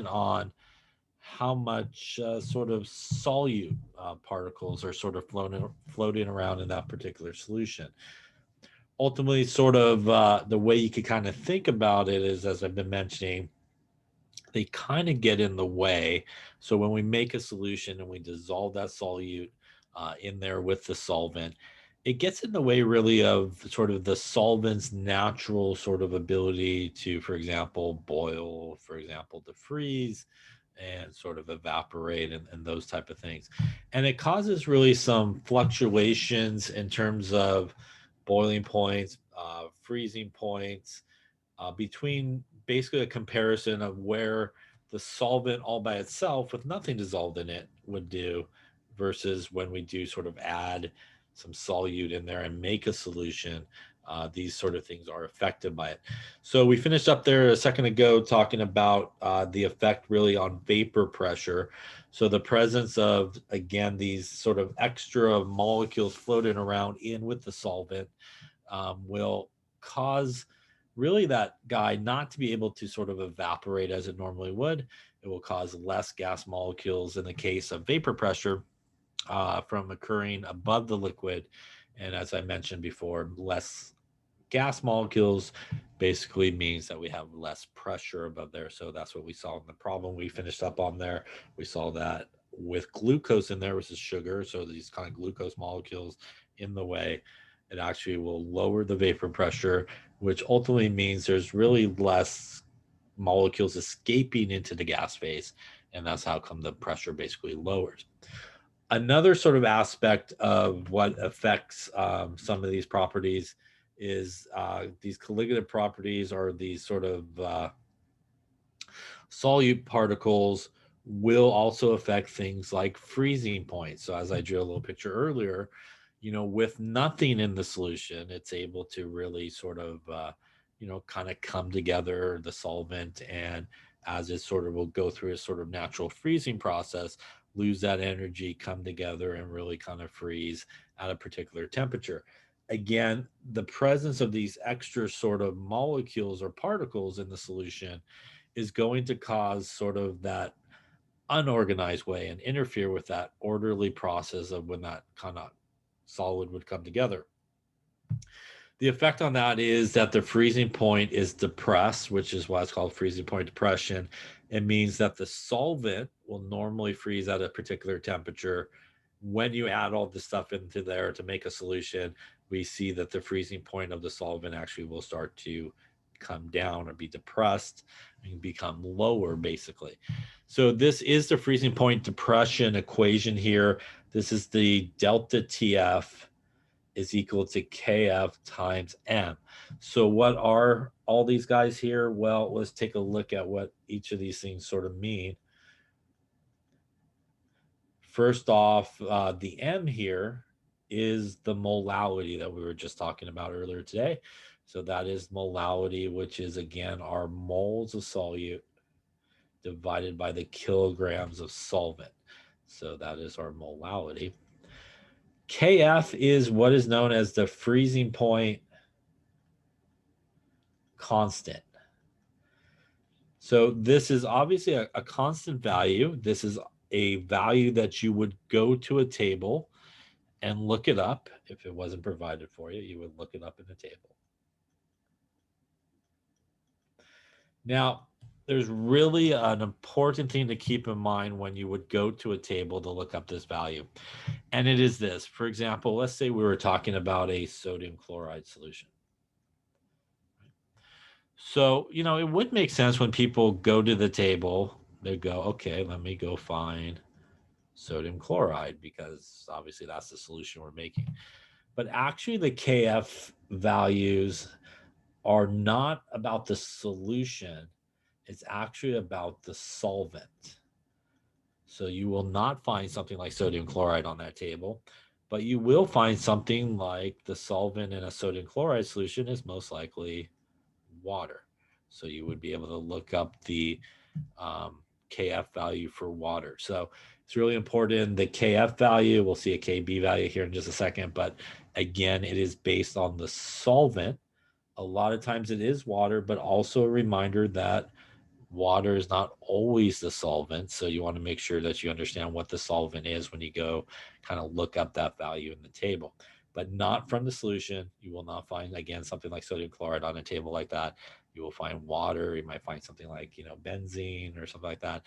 on how much sort of solute particles are sort of floating around in that particular solution. Ultimately, sort of the way you could kind of think about it is, as I've been mentioning, they kind of get in the way. So when we make a solution and we dissolve that solute in there with the solvent, it gets in the way really of sort of the solvent's natural sort of ability to, for example, boil, for example, to freeze and sort of evaporate and those type of things. And it causes really some fluctuations in terms of boiling points, freezing points, between basically a comparison of where the solvent all by itself with nothing dissolved in it would do versus when we do sort of add some solute in there and make a solution. These sort of things are affected by it. So we finished up there a second ago talking about the effect really on vapor pressure. So the presence of, again, these sort of extra molecules floating around in with the solvent will cause really that guy not to be able to sort of evaporate as it normally would. It will cause less gas molecules in the case of vapor pressure from occurring above the liquid. And as I mentioned before, less gas molecules basically means that we have less pressure above there. So that's what we saw in the problem we finished up on there. We saw that with glucose in there, which is sugar. So these kind of glucose molecules in the way, it actually will lower the vapor pressure, which ultimately means there's really less molecules escaping into the gas phase. And that's how come the pressure basically lowers. Another sort of aspect of what affects some of these properties is these colligative properties, or these sort of solute particles will also affect things like freezing points. So as I drew a little picture earlier, with nothing in the solution, it's able to really sort of, kind of come together, the solvent, and as it sort of will go through a sort of natural freezing process, lose that energy, come together, and really kind of freeze at a particular temperature. Again, the presence of these extra sort of molecules or particles in the solution is going to cause sort of that unorganized way and interfere with that orderly process of when that kind of solid would come together. The effect on that is that the freezing point is depressed, which is why it's called freezing point depression. It means that the solvent will normally freeze at a particular temperature. When you add all this stuff into there to make a solution, we see that the freezing point of the solvent actually will start to come down or be depressed and become lower, basically. So this is the freezing point depression equation here. This is the delta TF is equal to KF times M. So what are all these guys here? Well, let's take a look at what each of these things sort of mean. First off, the M here is the molality that we were just talking about earlier today. So that is molality, which is, again, our moles of solute divided by the kilograms of solvent. So that is our molality. KF is what is known as the freezing point constant. So this is obviously a constant value. This is a value that you would go to a table and look it up. If it wasn't provided for you, you would look it up in the table. Now, there's really an important thing to keep in mind when you would go to a table to look up this value. And it is this. For example, let's say we were talking about a sodium chloride solution. So, it would make sense when people go to the table, they go, okay, let me go find sodium chloride, because obviously that's the solution we're making. But actually, the KF values are not about the solution, it's actually about the solvent. So you will not find something like sodium chloride on that table, but you will find something like the solvent in a sodium chloride solution is most likely water. So you would be able to look up the KF value for water. So it's really important. The KF value, we'll see a KB value here in just a second, but again, it is based on the solvent. A lot of times it is water, but also a reminder that Water is not always the solvent, so you want to make sure that you understand what the solvent is when you go kind of look up that value in the table. But not from the solution. You will not find, again, something like sodium chloride on a table like that. You will find water. You might find something like, benzene or something like that.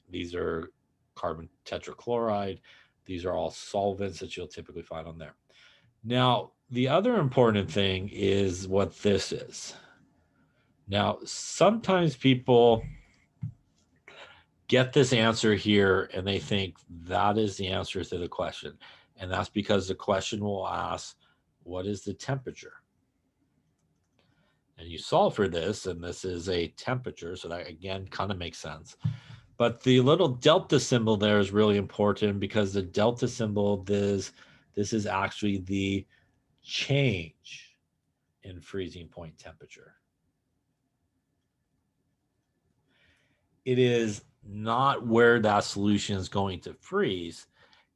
These are carbon tetrachloride. These are all solvents that you'll typically find on there. Now, the other important thing is what this is. Now, sometimes people get this answer here and they think that is the answer to the question. And that's because the question will ask, what is the temperature? And you solve for this, and this is a temperature. So that, again, kind of makes sense. But the little delta symbol there is really important because the delta symbol, this is actually the change in freezing point temperature. It is not where that solution is going to freeze.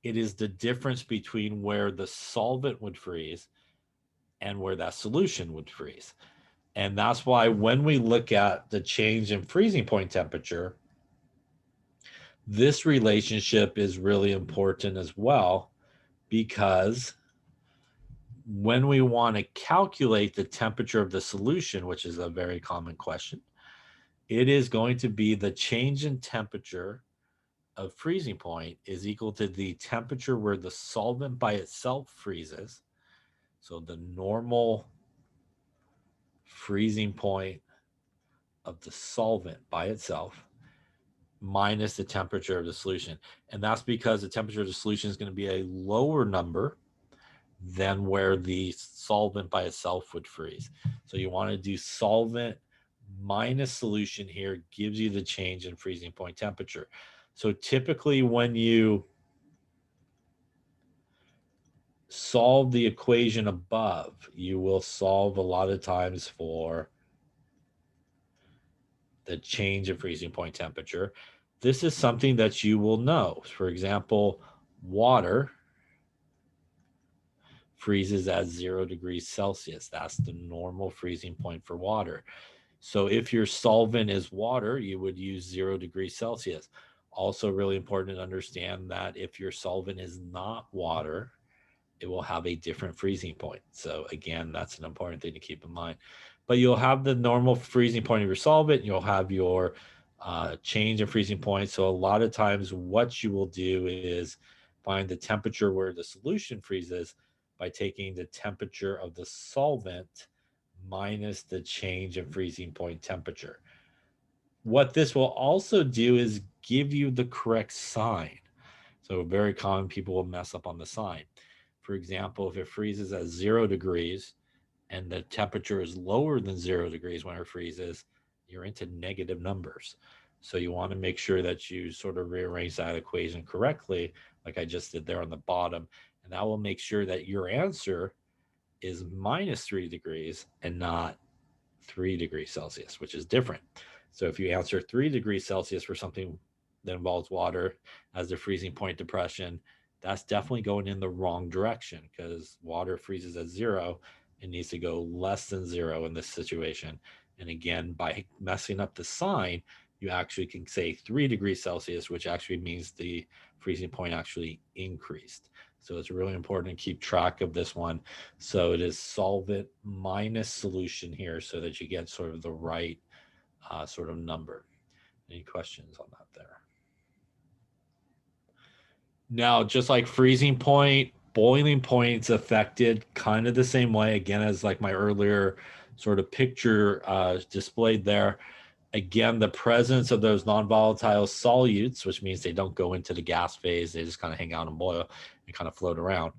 It is the difference between where the solvent would freeze and where that solution would freeze. And that's why when we look at the change in freezing point temperature, this relationship is really important as well, because when we want to calculate the temperature of the solution, which is a very common question, it is going to be the change in temperature of freezing point is equal to the temperature where the solvent by itself freezes. So the normal freezing point of the solvent by itself minus the temperature of the solution. And that's because the temperature of the solution is going to be a lower number than where the solvent by itself would freeze. So you want to do solvent minus solution here gives you the change in freezing point temperature. So typically when you solve the equation above, you will solve a lot of times for the change in freezing point temperature. This is something that you will know. For example, water freezes at 0 degrees Celsius. That's the normal freezing point for water. So if your solvent is water, you would use 0 degrees Celsius. Also really important to understand that if your solvent is not water, it will have a different freezing point. So again, that's an important thing to keep in mind. But you'll have the normal freezing point of your solvent. You'll have your change in freezing point. So a lot of times what you will do is find the temperature where the solution freezes by taking the temperature of the solvent minus the change in freezing point temperature. What this will also do is give you the correct sign. So very common, people will mess up on the sign. For example, if it freezes at 0 degrees and the temperature is lower than 0 degrees when it freezes, you're into negative numbers. So you want to make sure that you sort of rearrange that equation correctly, like I just did there on the bottom. And that will make sure that your answer is minus 3 degrees and not 3 degrees Celsius, which is different. So if you answer 3 degrees Celsius for something that involves water as the freezing point depression, that's definitely going in the wrong direction, because water freezes at 0. It needs to go less than 0 in this situation. And again, by messing up the sign, you actually can say 3 degrees Celsius, which actually means the freezing point actually increased. So it's really important to keep track of this one. So it is solvent minus solution here so that you get sort of the right sort of number. Any questions on that there? Now, just like freezing point, boiling point's affected kind of the same way, again, as like my earlier sort of picture displayed there. Again, the presence of those non-volatile solutes, which means they don't go into the gas phase, they just kind of hang out and boil and kind of float around.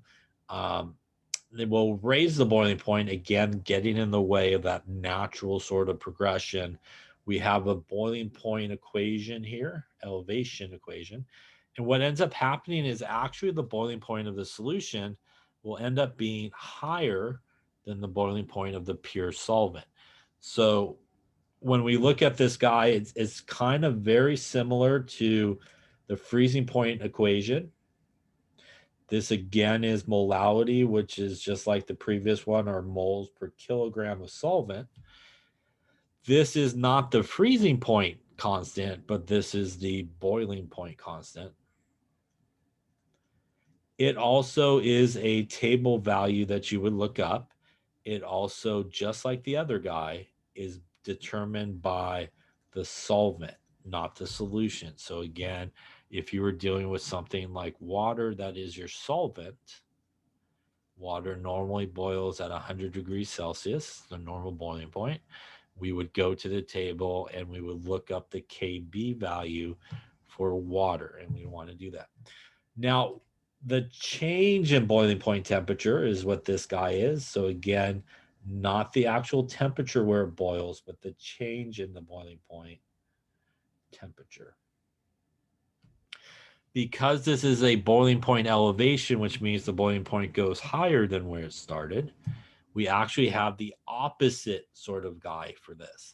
They will raise the boiling point, again, getting in the way of that natural sort of progression. We have a boiling point equation here, elevation equation. And what ends up happening is actually the boiling point of the solution will end up being higher than the boiling point of the pure solvent. So when we look at this guy, it's kind of very similar to the freezing point equation. This again is molality, which is just like the previous one, or moles per kilogram of solvent. This is not the freezing point constant, but this is the boiling point constant. It also is a table value that you would look up. It also, just like the other guy, is determined by the solvent, not the solution. So again, if you were dealing with something like water that is your solvent, water normally boils at 100 degrees Celsius, the normal boiling point. We would go to the table and we would look up the KB value for water, and we want to do that. Now, the change in boiling point temperature is what this guy is. So again, not the actual temperature where it boils, but the change in the boiling point temperature. Because this is a boiling point elevation, which means the boiling point goes higher than where it started, we actually have the opposite sort of guy for this.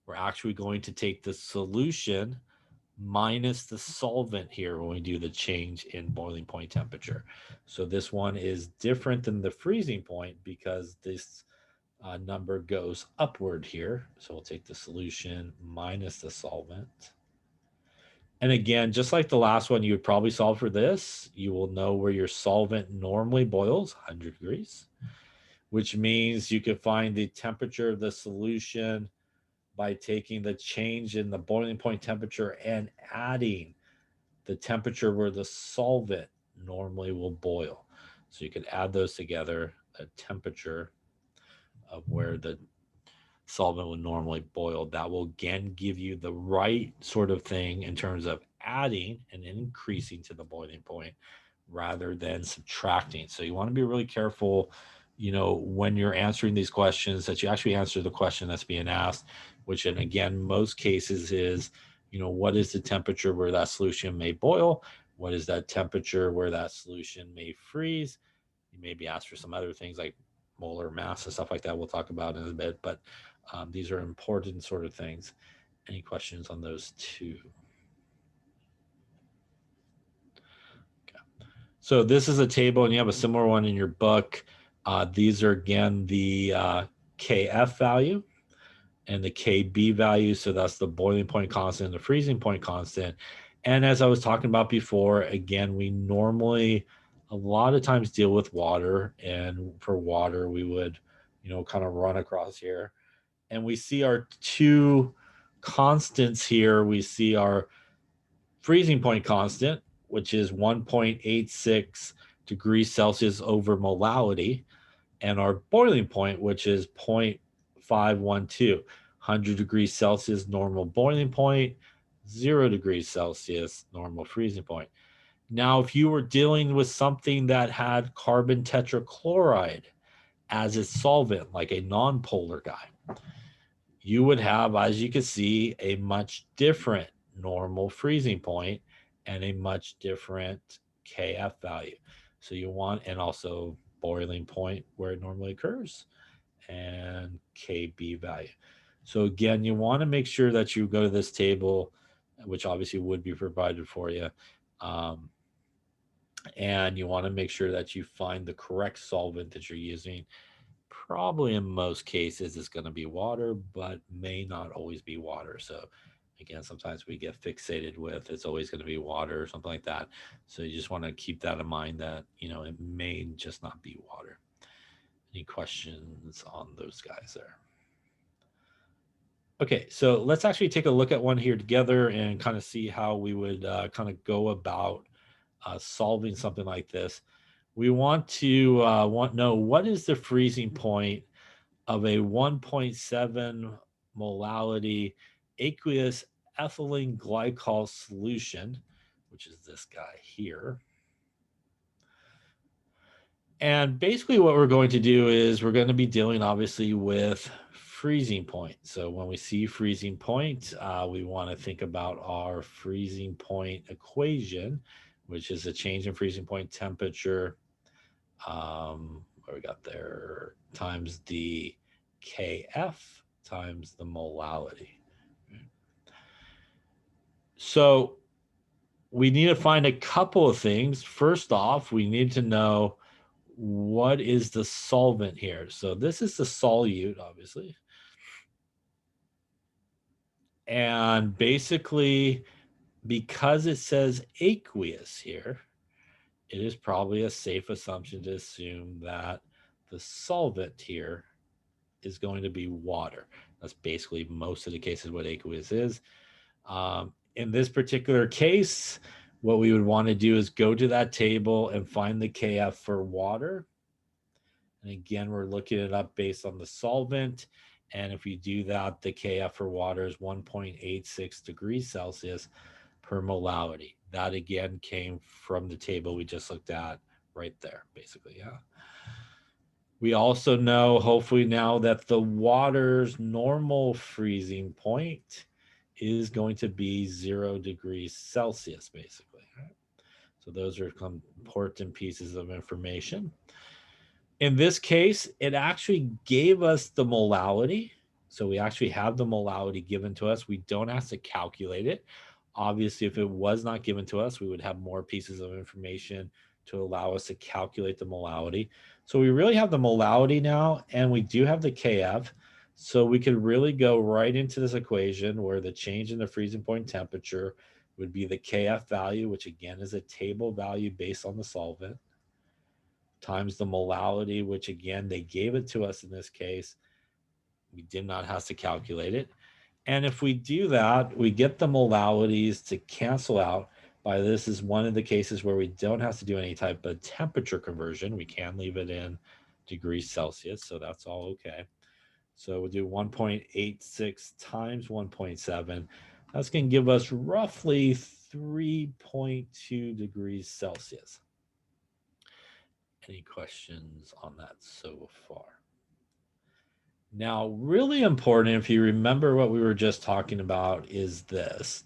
We're actually going to take the solution minus the solvent here when we do the change in boiling point temperature. So this one is different than the freezing point because this number goes upward here. So we'll take the solution minus the solvent. And again, just like the last one, you would probably solve for this. You will know where your solvent normally boils, 100 degrees, which means you could find the temperature of the solution by taking the change in the boiling point temperature and adding the temperature where the solvent normally will boil. So you could add those together, a temperature of where the solvent would normally boil. That will again give you the right sort of thing in terms of adding and increasing to the boiling point rather than subtracting. So you want to be really careful, you know, when you're answering these questions, that you actually answer the question that's being asked, which in again, most cases is, you know, what is the temperature where that solution may boil? What is that temperature where that solution may freeze? You may be asked for some other things like molar mass and stuff like that we'll talk about in a bit, but these are important sort of things. Any questions on those two? Okay. So this is a table, and you have a similar one in your book. These are, again, the KF value and the KB value. So that's the boiling point constant and the freezing point constant. And as I was talking about before, again, we normally a lot of times deal with water. And for water, we would, you know, kind of run across here. And we see our two constants here. We see our freezing point constant, which is 1.86 degrees Celsius over molality, and our boiling point, which is 0.512, 100 degrees Celsius normal boiling point, 0 degrees Celsius normal freezing point. Now, if you were dealing with something that had carbon tetrachloride as its solvent, like a nonpolar guy, you would have, as you can see, a much different normal freezing point and a much different KF value. So you want, and also boiling point where it normally occurs, and KB value. So again, you want to make sure that you go to this table, which obviously would be provided for you. And you want to make sure that you find the correct solvent that you're using. Probably in most cases it's going to be water, but may not always be water. So again, sometimes we get fixated with it's always going to be water or something like that. So you just want to keep that in mind that, you know, it may just not be water. Any questions on those guys there? Okay, so let's actually take a look at one here together and kind of see how we would kind of go about solving something like this. We want to know what is the freezing point of a 1.7 molality aqueous ethylene glycol solution, which is this guy here. And basically what we're going to do is we're going to be dealing obviously with freezing point. So when we see freezing point, we want to think about our freezing point equation, which is a change in freezing point temperature, what we got there, times the KF times the molality. So we need to find a couple of things. First off, we need to know what is the solvent here. So this is the solute, obviously. And basically, because it says aqueous here, it is probably a safe assumption to assume that the solvent here is going to be water. That's basically most of the cases what aqueous is. In this particular case, what we would want to do is go to that table and find the KF for water. And again, we're looking it up based on the solvent. And if you do that, the KF for water is 1.86 degrees Celsius per molality. That again came from the table we just looked at right there, basically, yeah. We also know, hopefully now, that the water's normal freezing point is going to be 0 degrees Celsius, basically. Right? So those are some important pieces of information. In this case, it actually gave us the molality. So we actually have the molality given to us. We don't have to calculate it. Obviously, if it was not given to us, we would have more pieces of information to allow us to calculate the molality. So we really have the molality now, and we do have the KF. So we could really go right into this equation where the change in the freezing point temperature would be the KF value, which again is a table value based on the solvent, times the molality, which again, they gave it to us in this case. We did not have to calculate it. And if we do that, we get the molalities to cancel out. By this is one of the cases where we don't have to do any type of temperature conversion. We can leave it in degrees Celsius, so that's all okay. So we'll do 1.86 times 1.7. That's going to give us roughly 3.2 degrees Celsius. Any questions on that so far? Now, really important, if you remember what we were just talking about, is this.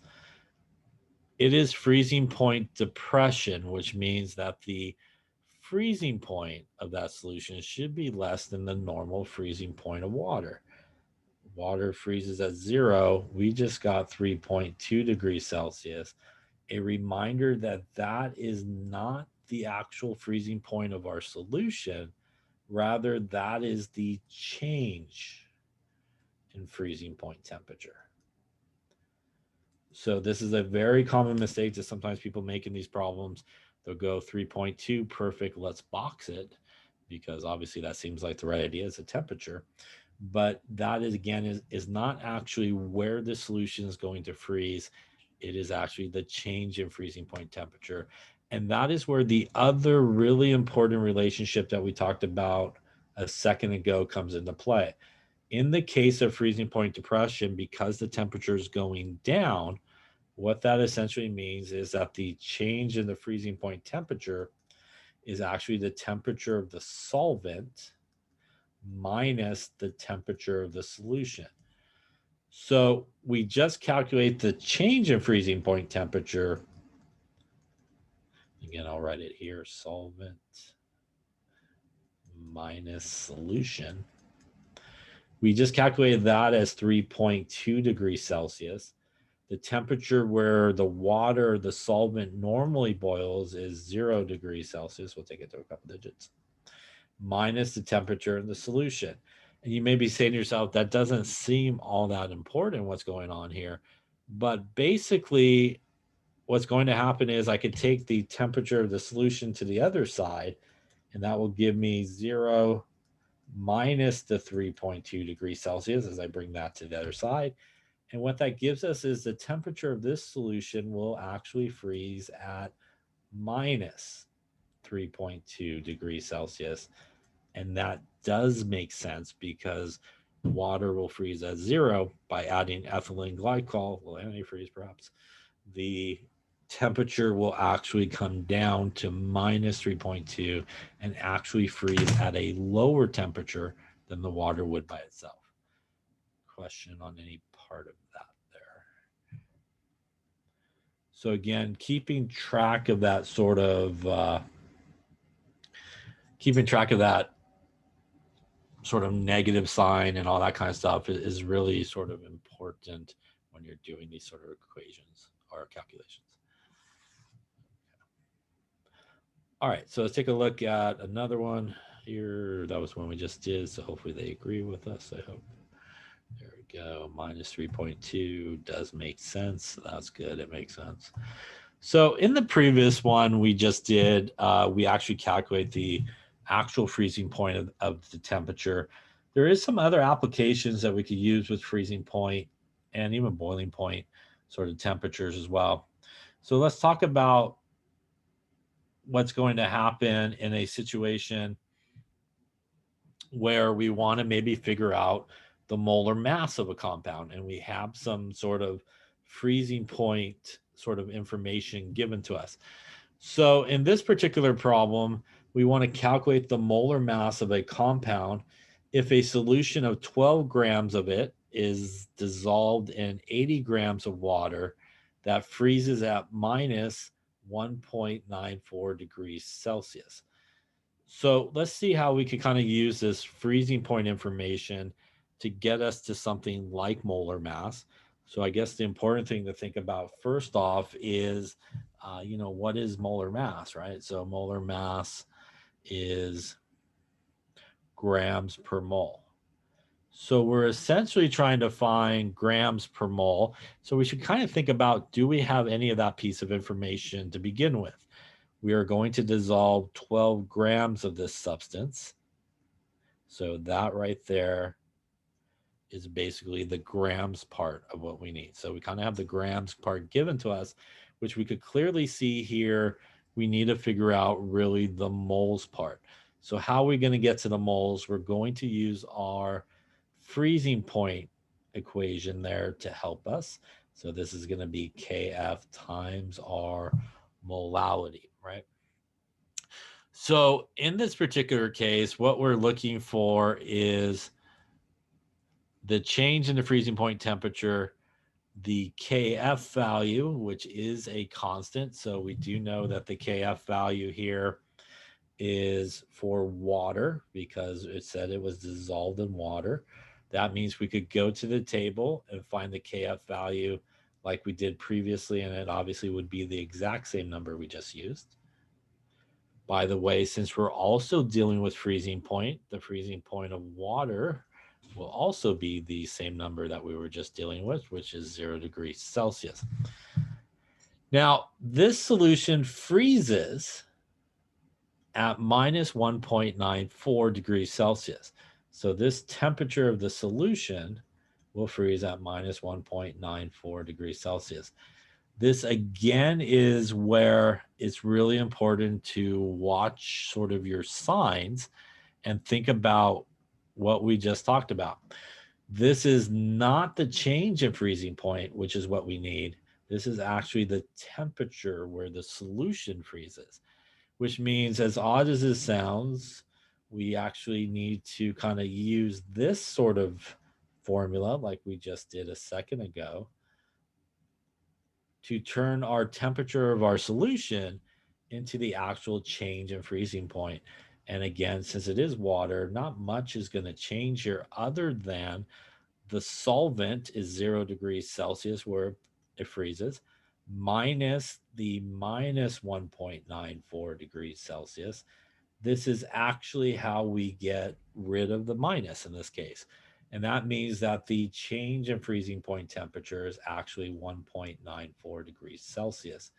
It is freezing point depression, which means that the freezing point of that solution should be less than the normal freezing point of water. Water freezes at 0. We just got 3.2 degrees Celsius. A reminder that that is not the actual freezing point of our solution. Rather, that is the change in freezing point temperature. So this is a very common mistake that sometimes people make in these problems. They'll go 3.2, perfect, let's box it, because obviously that seems like the right idea. It's a temperature. But that is, again, is not actually where the solution is going to freeze. It is actually the change in freezing point temperature. And that is where the other really important relationship that we talked about a second ago comes into play. In the case of freezing point depression, because the temperature is going down, what that essentially means is that the change in the freezing point temperature is actually the temperature of the solvent minus the temperature of the solution. So we just calculate the change in freezing point temperature. Again, I'll write it here, solvent minus solution. We just calculated that as 3.2 degrees Celsius. The temperature where the water, the solvent normally boils is 0 degrees Celsius. We'll take it to a couple digits. Minus the temperature in the solution. And you may be saying to yourself, that doesn't seem all that important what's going on here. But basically, what's going to happen is I could take the temperature of the solution to the other side, and that will give me 0 minus the 3.2 degrees Celsius as I bring that to the other side. And what that gives us is the temperature of this solution will actually freeze at minus 3.2 degrees Celsius. And that does make sense because water will freeze at 0 by adding ethylene glycol, well, antifreeze perhaps. The temperature will actually come down to minus 3.2 and actually freeze at a lower temperature than the water would by itself. Question on any part of that there? So again, keeping track of that sort of negative sign and all that kind of stuff is really sort of important when you're doing these sort of equations or calculations. All right, so let's take a look at another one here. That was one we just did, so hopefully they agree with us, I hope. There we go. Minus 3.2 does make sense. That's good. It makes sense. So in the previous one we just did, we actually calculate the actual freezing point of the temperature. There is some other applications that we could use with freezing point and even boiling point sort of temperatures as well. So let's talk about what's going to happen in a situation where we want to maybe figure out the molar mass of a compound, and we have some sort of freezing point sort of information given to us. So in this particular problem, we want to calculate the molar mass of a compound if a solution of 12 grams of it is dissolved in 80 grams of water that freezes at minus 1.94 degrees Celsius. So let's see how we could kind of use this freezing point information to get us to something like molar mass. So I guess the important thing to think about first off is, what is molar mass, right? So molar mass is grams per mole. So we're essentially trying to find grams per mole. So we should kind of think about, do we have any of that piece of information to begin with? We are going to dissolve 12 grams of this substance. So that right there is basically the grams part of what we need. So we kind of have the grams part given to us, which we could clearly see here. We need to figure out really the moles part. So how are we going to get to the moles? We're going to use our freezing point equation there to help us. So this is going to be Kf times our molality, right? So in this particular case, what we're looking for is the change in the freezing point temperature, the Kf value, which is a constant. So we do know that the Kf value here is for water because it said it was dissolved in water. That means we could go to the table and find the Kf value like we did previously, and it obviously would be the exact same number we just used. By the way, since we're also dealing with freezing point, the freezing point of water will also be the same number that we were just dealing with, which is 0 degrees Celsius. Now, this solution freezes at minus 1.94 degrees Celsius. So this temperature of the solution will freeze at minus 1.94 degrees Celsius. This again is where it's really important to watch sort of your signs and think about what we just talked about. This is not the change in freezing point, which is what we need. This is actually the temperature where the solution freezes, which means, as odd as it sounds, we actually need to kind of use this sort of formula like we just did a second ago to turn our temperature of our solution into the actual change in freezing point. And again, since it is water, not much is going to change here other than the solvent is 0 degrees Celsius where it freezes, minus the minus 1.94 degrees Celsius. This is actually how we get rid of the minus in this case. And that means that the change in freezing point temperature is actually 1.94 degrees Celsius.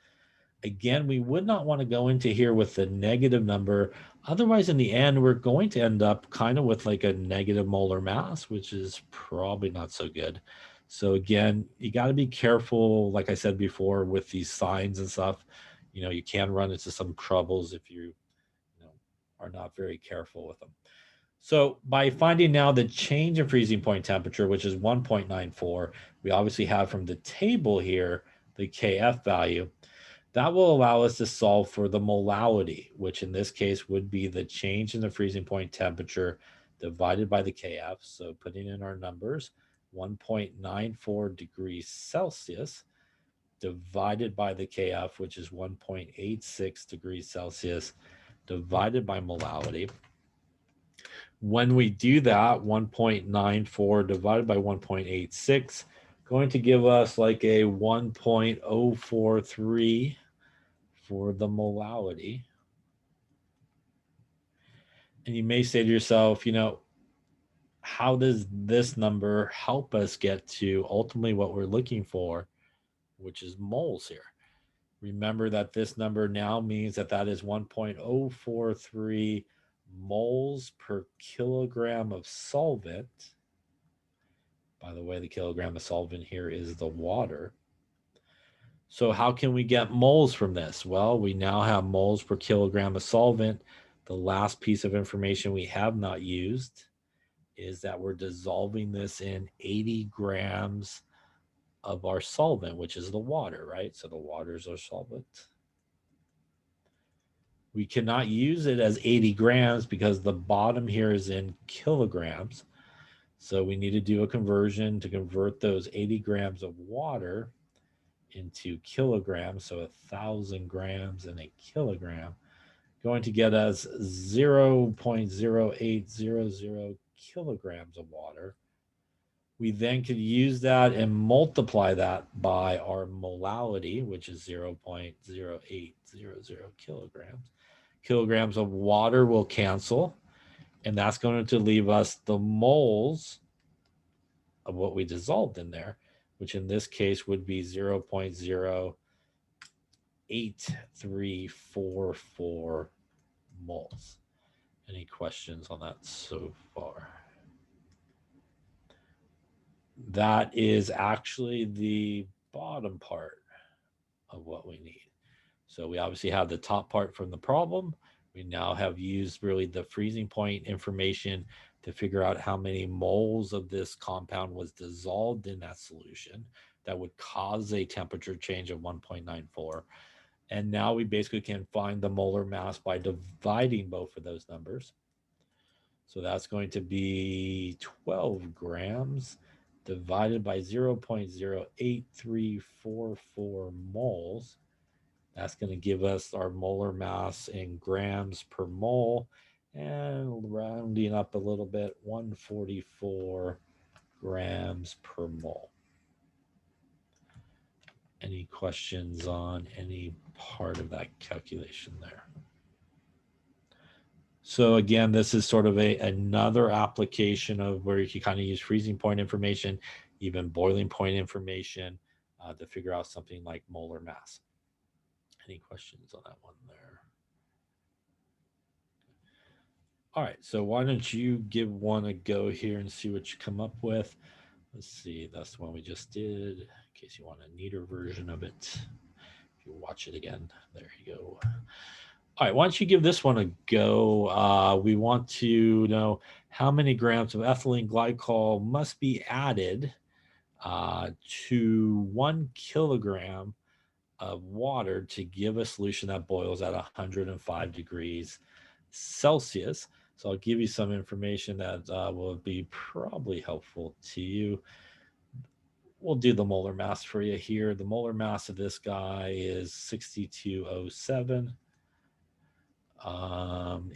Again, we would not want to go into here with the negative number. Otherwise, in the end, we're going to end up kind of with like a negative molar mass, which is probably not so good. So again, you got to be careful, like I said before, with these signs and stuff. You can run into some troubles if you are not very careful with them. So by finding now the change in freezing point temperature, which is 1.94, we obviously have from the table here the Kf value. That will allow us to solve for the molality, which in this case would be the change in the freezing point temperature divided by the Kf. So putting in our numbers, 1.94 degrees Celsius divided by the Kf, which is 1.86 degrees Celsius divided by molality. When we do that, 1.94 divided by 1.86, going to give us like a 1.043 for the molality. And you may say to yourself, how does this number help us get to ultimately what we're looking for, which is moles here? Remember that this number now means that that is 1.043 moles per kilogram of solvent. By the way, the kilogram of solvent here is the water. So how can we get moles from this? Well, we now have moles per kilogram of solvent. The last piece of information we have not used is that we're dissolving this in 80 grams of our solvent, which is the water, right? So the water is our solvent. We cannot use it as 80 grams because the bottom here is in kilograms. So we need to do a conversion to convert those 80 grams of water into kilograms. So 1,000 grams in a kilogram, going to get us 0.0800 kilograms of water. We then could use that and multiply that by our molality, which is 0.0800 kilograms. Kilograms of water will cancel, and that's going to leave us the moles of what we dissolved in there, which in this case would be 0.08344 moles. Any questions on that so far? That is actually the bottom part of what we need. So we obviously have the top part from the problem. We now have used really the freezing point information to figure out how many moles of this compound was dissolved in that solution that would cause a temperature change of 1.94. And now we basically can find the molar mass by dividing both of those numbers. So that's going to be 12 grams divided by 0.08344 moles. That's going to give us our molar mass in grams per mole, and rounding up a little bit, 144 grams per mole. Any questions on any part of that calculation there? So again, this is sort of another application of where you can kind of use freezing point information, even boiling point information to figure out something like molar mass. Any questions on that one there? All right, so why don't you give one a go here and see what you come up with. Let's see, that's the one we just did, in case you want a neater version of it. If you watch it again, there you go. All right, why don't you give this one a go? We want to know how many grams of ethylene glycol must be added to 1 kilogram of water to give a solution that boils at 105 degrees Celsius. So I'll give you some information that will be probably helpful to you. We'll do the molar mass for you here. The molar mass of this guy is 6207.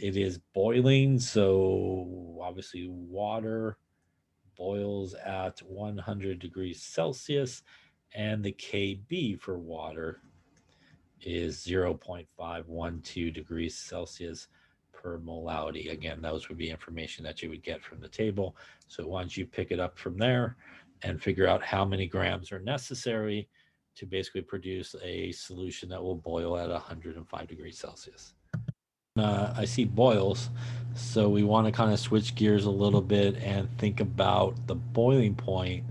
It is boiling, so obviously water boils at 100 degrees Celsius, and the KB for water is 0.512 degrees Celsius per molality. Again, those would be information that you would get from the table. So once you pick it up from there and figure out how many grams are necessary to basically produce a solution that will boil at 105 degrees Celsius. I see boils, so we want to kind of switch gears a little bit and think about the boiling point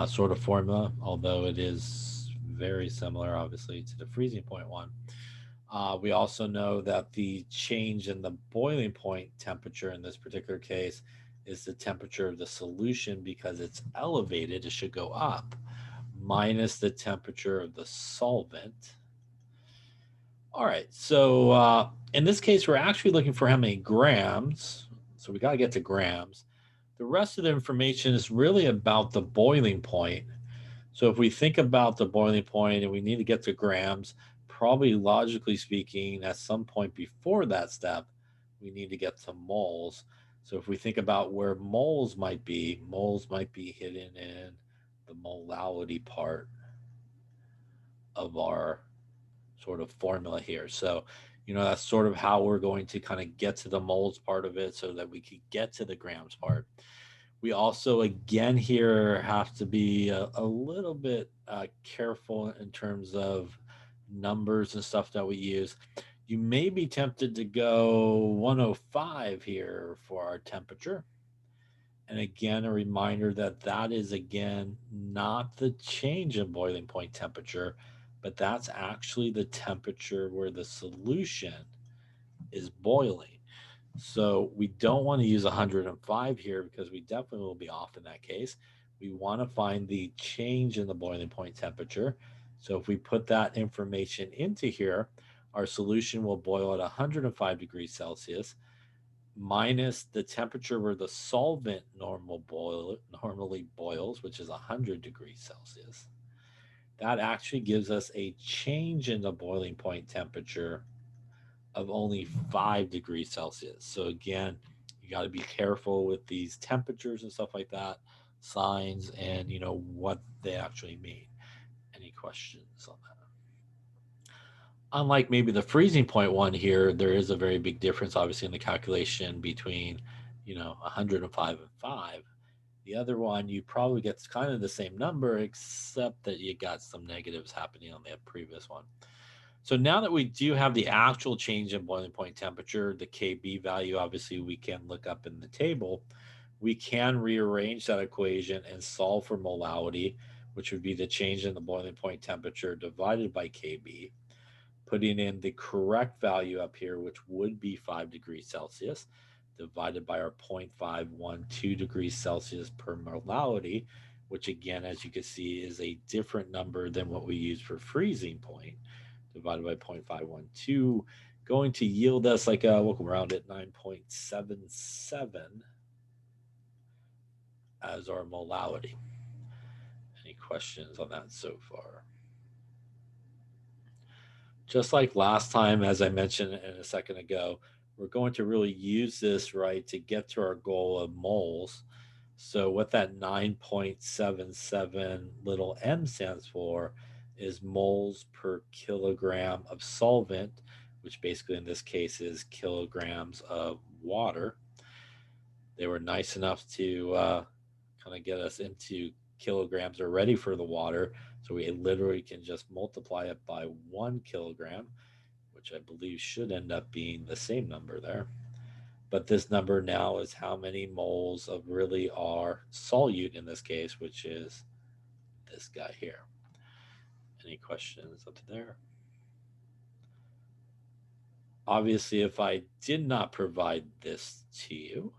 sort of formula, although it is very similar, obviously, to the freezing point one. We also know that the change in the boiling point temperature in this particular case is the temperature of the solution. Because it's elevated, it should go up, minus the temperature of the solvent. All right, so in this case, we're actually looking for how many grams. So we got to get to grams. The rest of the information is really about the boiling point. So if we think about the boiling point and we need to get to grams, probably logically speaking, at some point before that step, we need to get to moles. So if we think about where moles might be hidden in the molality part of our sort of formula here. So, that's sort of how we're going to kind of get to the moles part of it so that we could get to the grams part. We also, again, here have to be a little bit careful in terms of numbers and stuff that we use. You may be tempted to go 105 here for our temperature. And again, a reminder that that is, again, not the change in boiling point temperature, but that's actually the temperature where the solution is boiling. So we don't want to use 105 here because we definitely will be off in that case. We want to find the change in the boiling point temperature. So if we put that information into here, our solution will boil at 105 degrees Celsius minus the temperature where the solvent normally boils, which is 100 degrees Celsius. That actually gives us a change in the boiling point temperature of only 5 degrees Celsius. So again, you got to be careful with these temperatures and stuff like that, signs, and what they actually mean. Any questions on that? Unlike maybe the freezing point one here, there is a very big difference, obviously, in the calculation between 105 and 5. The other one, you probably get kind of the same number, except that you got some negatives happening on the previous one. So now that we do have the actual change in boiling point temperature, the KB value, obviously, we can look up in the table. We can rearrange that equation and solve for molality, which would be the change in the boiling point temperature divided by KB, putting in the correct value up here, which would be 5 degrees Celsius, divided by our 0.512 degrees Celsius per molality, which again, as you can see, is a different number than what we use for freezing point, divided by 0.512, going to yield us like we'll come around at 9.77 as our molality. Any questions on that so far? Just like last time, as I mentioned in a second ago, we're going to really use this, right, to get to our goal of moles. So what that 9.77 little m stands for is moles per kilogram of solvent, which basically in this case is kilograms of water. They were nice enough to kind of get us into kilograms already for the water. So we literally can just multiply it by 1 kilogram, which I believe should end up being the same number there. But this number now is how many moles of really our solute in this case, which is this guy here. Any questions up to there? Obviously, if I did not provide this to you,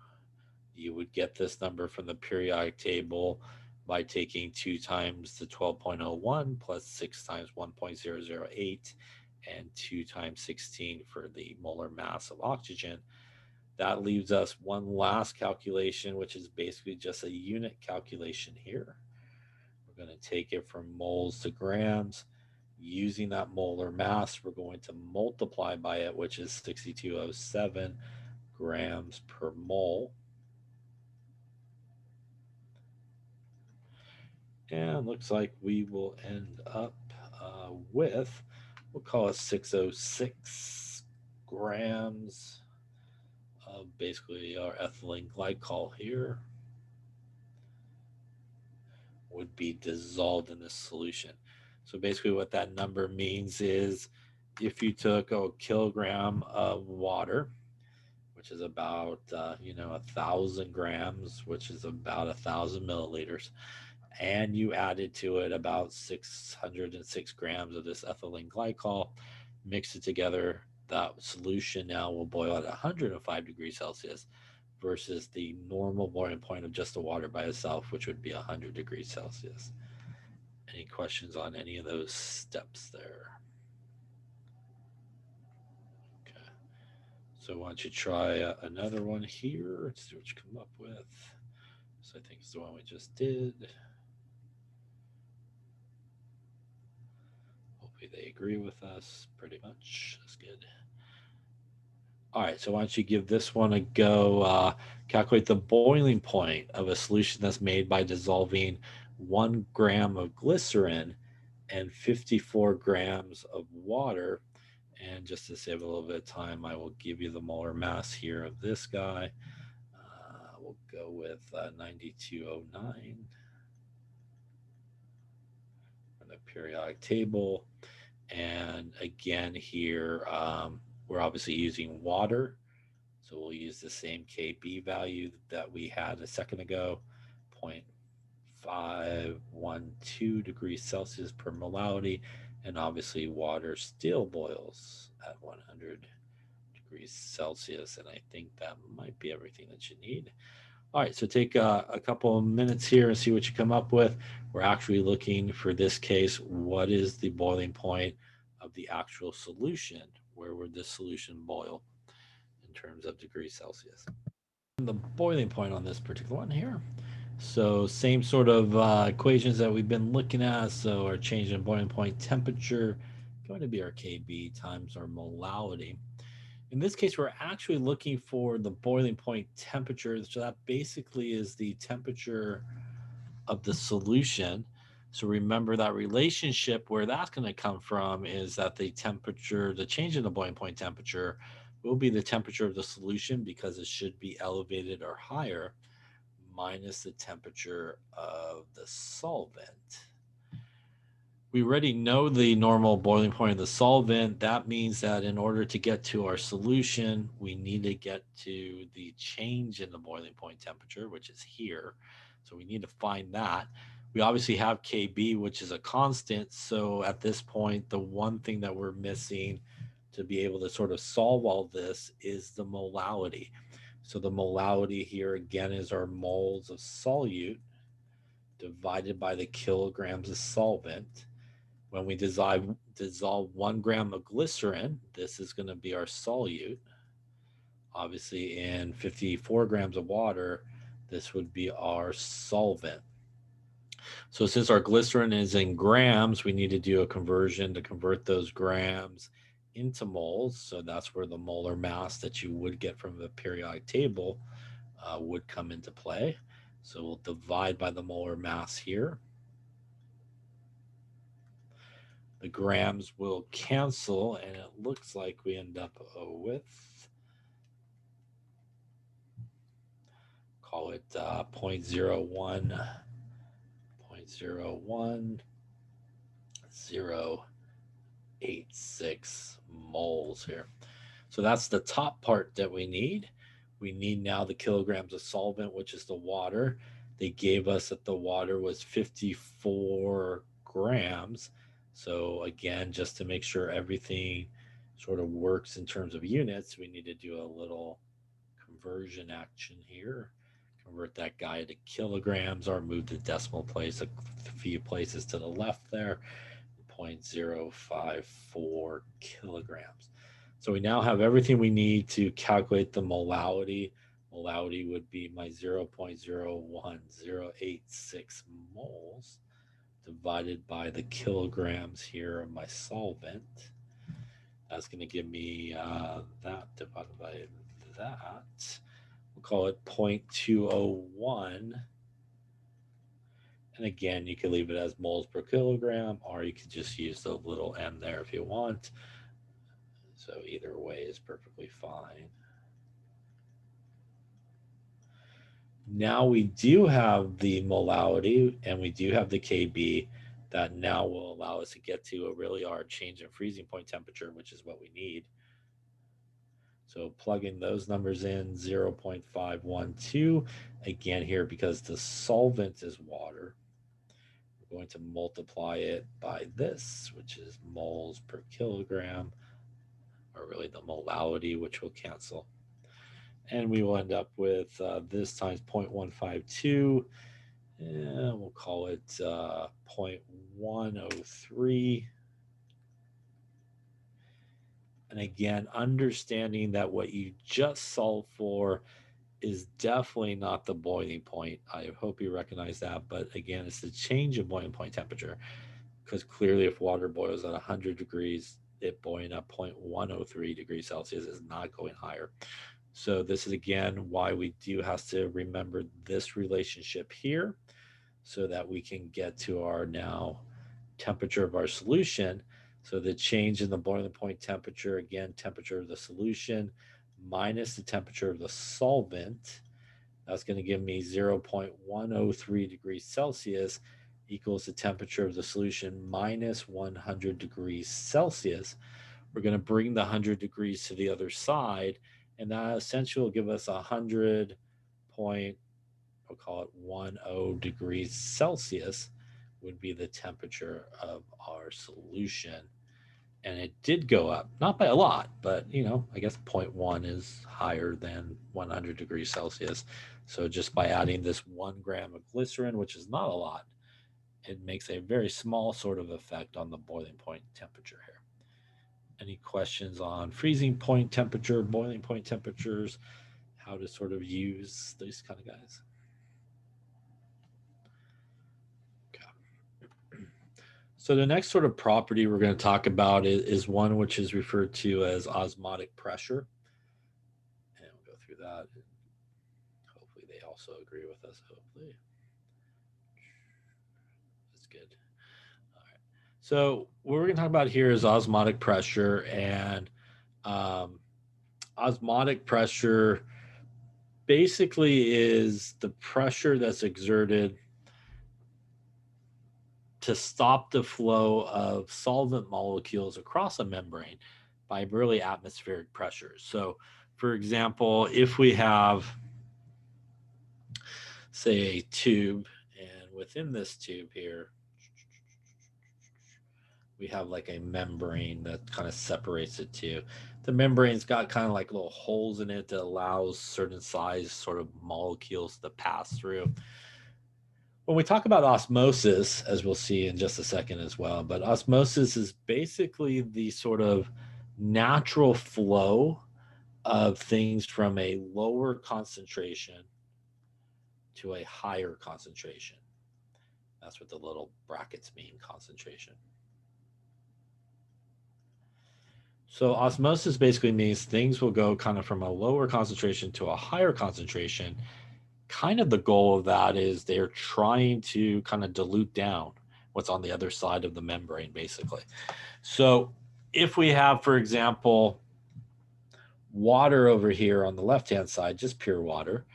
you would get this number from the periodic table by taking 2 times the 12.01 plus 6 times 1.008 and 2 times 16 for the molar mass of oxygen. That leaves us one last calculation, which is basically just a unit calculation here. We're going to take it from moles to grams. Using that molar mass, we're going to multiply by it, which is 6207 grams per mole. And looks like we will end up with, we'll call it 606 grams of basically our ethylene glycol here would be dissolved in this solution. So basically what that number means is if you took a kilogram of water, which is about 1,000 grams, which is about 1,000 milliliters, and you added to it about 606 grams of this ethylene glycol, mix it together, that solution now will boil at 105 degrees Celsius versus the normal boiling point of just the water by itself, which would be 100 degrees Celsius. Any questions on any of those steps there? Okay. So why don't you try another one here? Let's see what you come up with. So I think it's the one we just did. Hopefully they agree with us pretty much. That's good. All right, so why don't you give this one a go? Calculate the boiling point of a solution that's made by dissolving 1 gram of glycerin and 54 grams of water. And just to save a little bit of time, I will give you the molar mass here of this guy. we'll go with 9209 on the periodic table. And again here, we're obviously using water. So we'll use the same KB value that we had a second ago, 0.512 degrees Celsius per molality. And obviously water still boils at 100 degrees Celsius. And I think that might be everything that you need. All right, so take a couple of minutes here and see what you come up with. We're actually looking for this case, what is the boiling point of the actual solution? Where would this solution boil in terms of degrees Celsius? And the boiling point on this particular one here. So same sort of equations that we've been looking at. So our change in boiling point temperature going to be our KB times our molality. In this case, we're actually looking for the boiling point temperature. So that basically is the temperature of the solution. So remember that relationship where that's going to come from is that the temperature, the change in the boiling point temperature will be the temperature of the solution because it should be elevated or higher minus the temperature of the solvent. We already know the normal boiling point of the solvent. That means that in order to get to our solution, we need to get to the change in the boiling point temperature, which is here. So we need to find that. We obviously have KB, which is a constant. So at this point, the one thing that we're missing to be able to sort of solve all this is the molality. So the molality here again is our moles of solute divided by the kilograms of solvent. When we dissolve 1 gram of glycerin, this is going to be our solute. Obviously, in 54 grams of water, this would be our solvent. So since our glycerin is in grams, we need to do a conversion to convert those grams into moles. So that's where the molar mass that you would get from the periodic table would come into play. So we'll divide by the molar mass here. The grams will cancel, and it looks like we end up with, call it 0.01086 moles here. So that's the top part that we need. We need now the kilograms of solvent, which is the water. They gave us that the water was 54 grams. So again, just to make sure everything sort of works in terms of units, we need to do a little conversion action here. Convert that guy to kilograms or move the decimal place a few places to the left there, 0.054 kilograms. So we now have everything we need to calculate the molality. Molality would be my 0.01086 moles divided by the kilograms here of my solvent. That's going to give me that divided by that. We'll call it 0.201. And again, you can leave it as moles per kilogram, or you can just use the little m there if you want. So either way is perfectly fine. Now we do have the molality and we do have the KB that now will allow us to get to really our change in freezing point temperature, which is what we need. So plugging those numbers in, 0.512. Again here, because the solvent is water, we're going to multiply it by this, which is moles per kilogram, or really the molality, which will cancel. And we will end up with this times 0.152, and we'll call it 0.103. And again, understanding that what you just solved for is definitely not the boiling point. I hope you recognize that. But again, it's the change in boiling point temperature, because clearly if water boils at 100 degrees, it boiling at 0.103 degrees Celsius is not going higher. So this is again why we do have to remember this relationship here so that we can get to our now temperature of our solution. So the change in the boiling point temperature, again, temperature of the solution minus the temperature of the solvent That's going to give me 0.103 degrees Celsius equals the temperature of the solution minus 100 degrees Celsius. We're going to bring the 100 degrees to the other side, and that essentially will give us 100 point, we'll call it 10 degrees Celsius would be the temperature of our solution. And it did go up, not by a lot, but I guess zero point 0.1 is higher than 100 degrees Celsius. So just by adding this 1 gram of glycerin, which is not a lot, it makes a very small sort of effect on the boiling point temperature here. Any questions on freezing point temperature, boiling point temperatures, how to sort of use these kind of guys? Okay. So the next sort of property we're going to talk about is one which is referred to as osmotic pressure. And we'll go through that. Hopefully they also agree with us, hopefully. That's good. All right. So what we're going to talk about here is osmotic pressure, and osmotic pressure basically is the pressure that's exerted to stop the flow of solvent molecules across a membrane by really atmospheric pressures. So, for example, if we have, say, a tube, and within this tube here, we have like a membrane that kind of separates it two. The membrane's got kind of like little holes in it that allows certain size sort of molecules to pass through. When we talk about osmosis, as we'll see in just a second as well, but osmosis is basically the sort of natural flow of things from a lower concentration to a higher concentration. That's what the little brackets mean, concentration. So osmosis basically means things will go kind of from a lower concentration to a higher concentration. Kind of the goal of that is they're trying to kind of dilute down what's on the other side of the membrane, basically. So if we have, for example, water over here on the left-hand side, just pure water,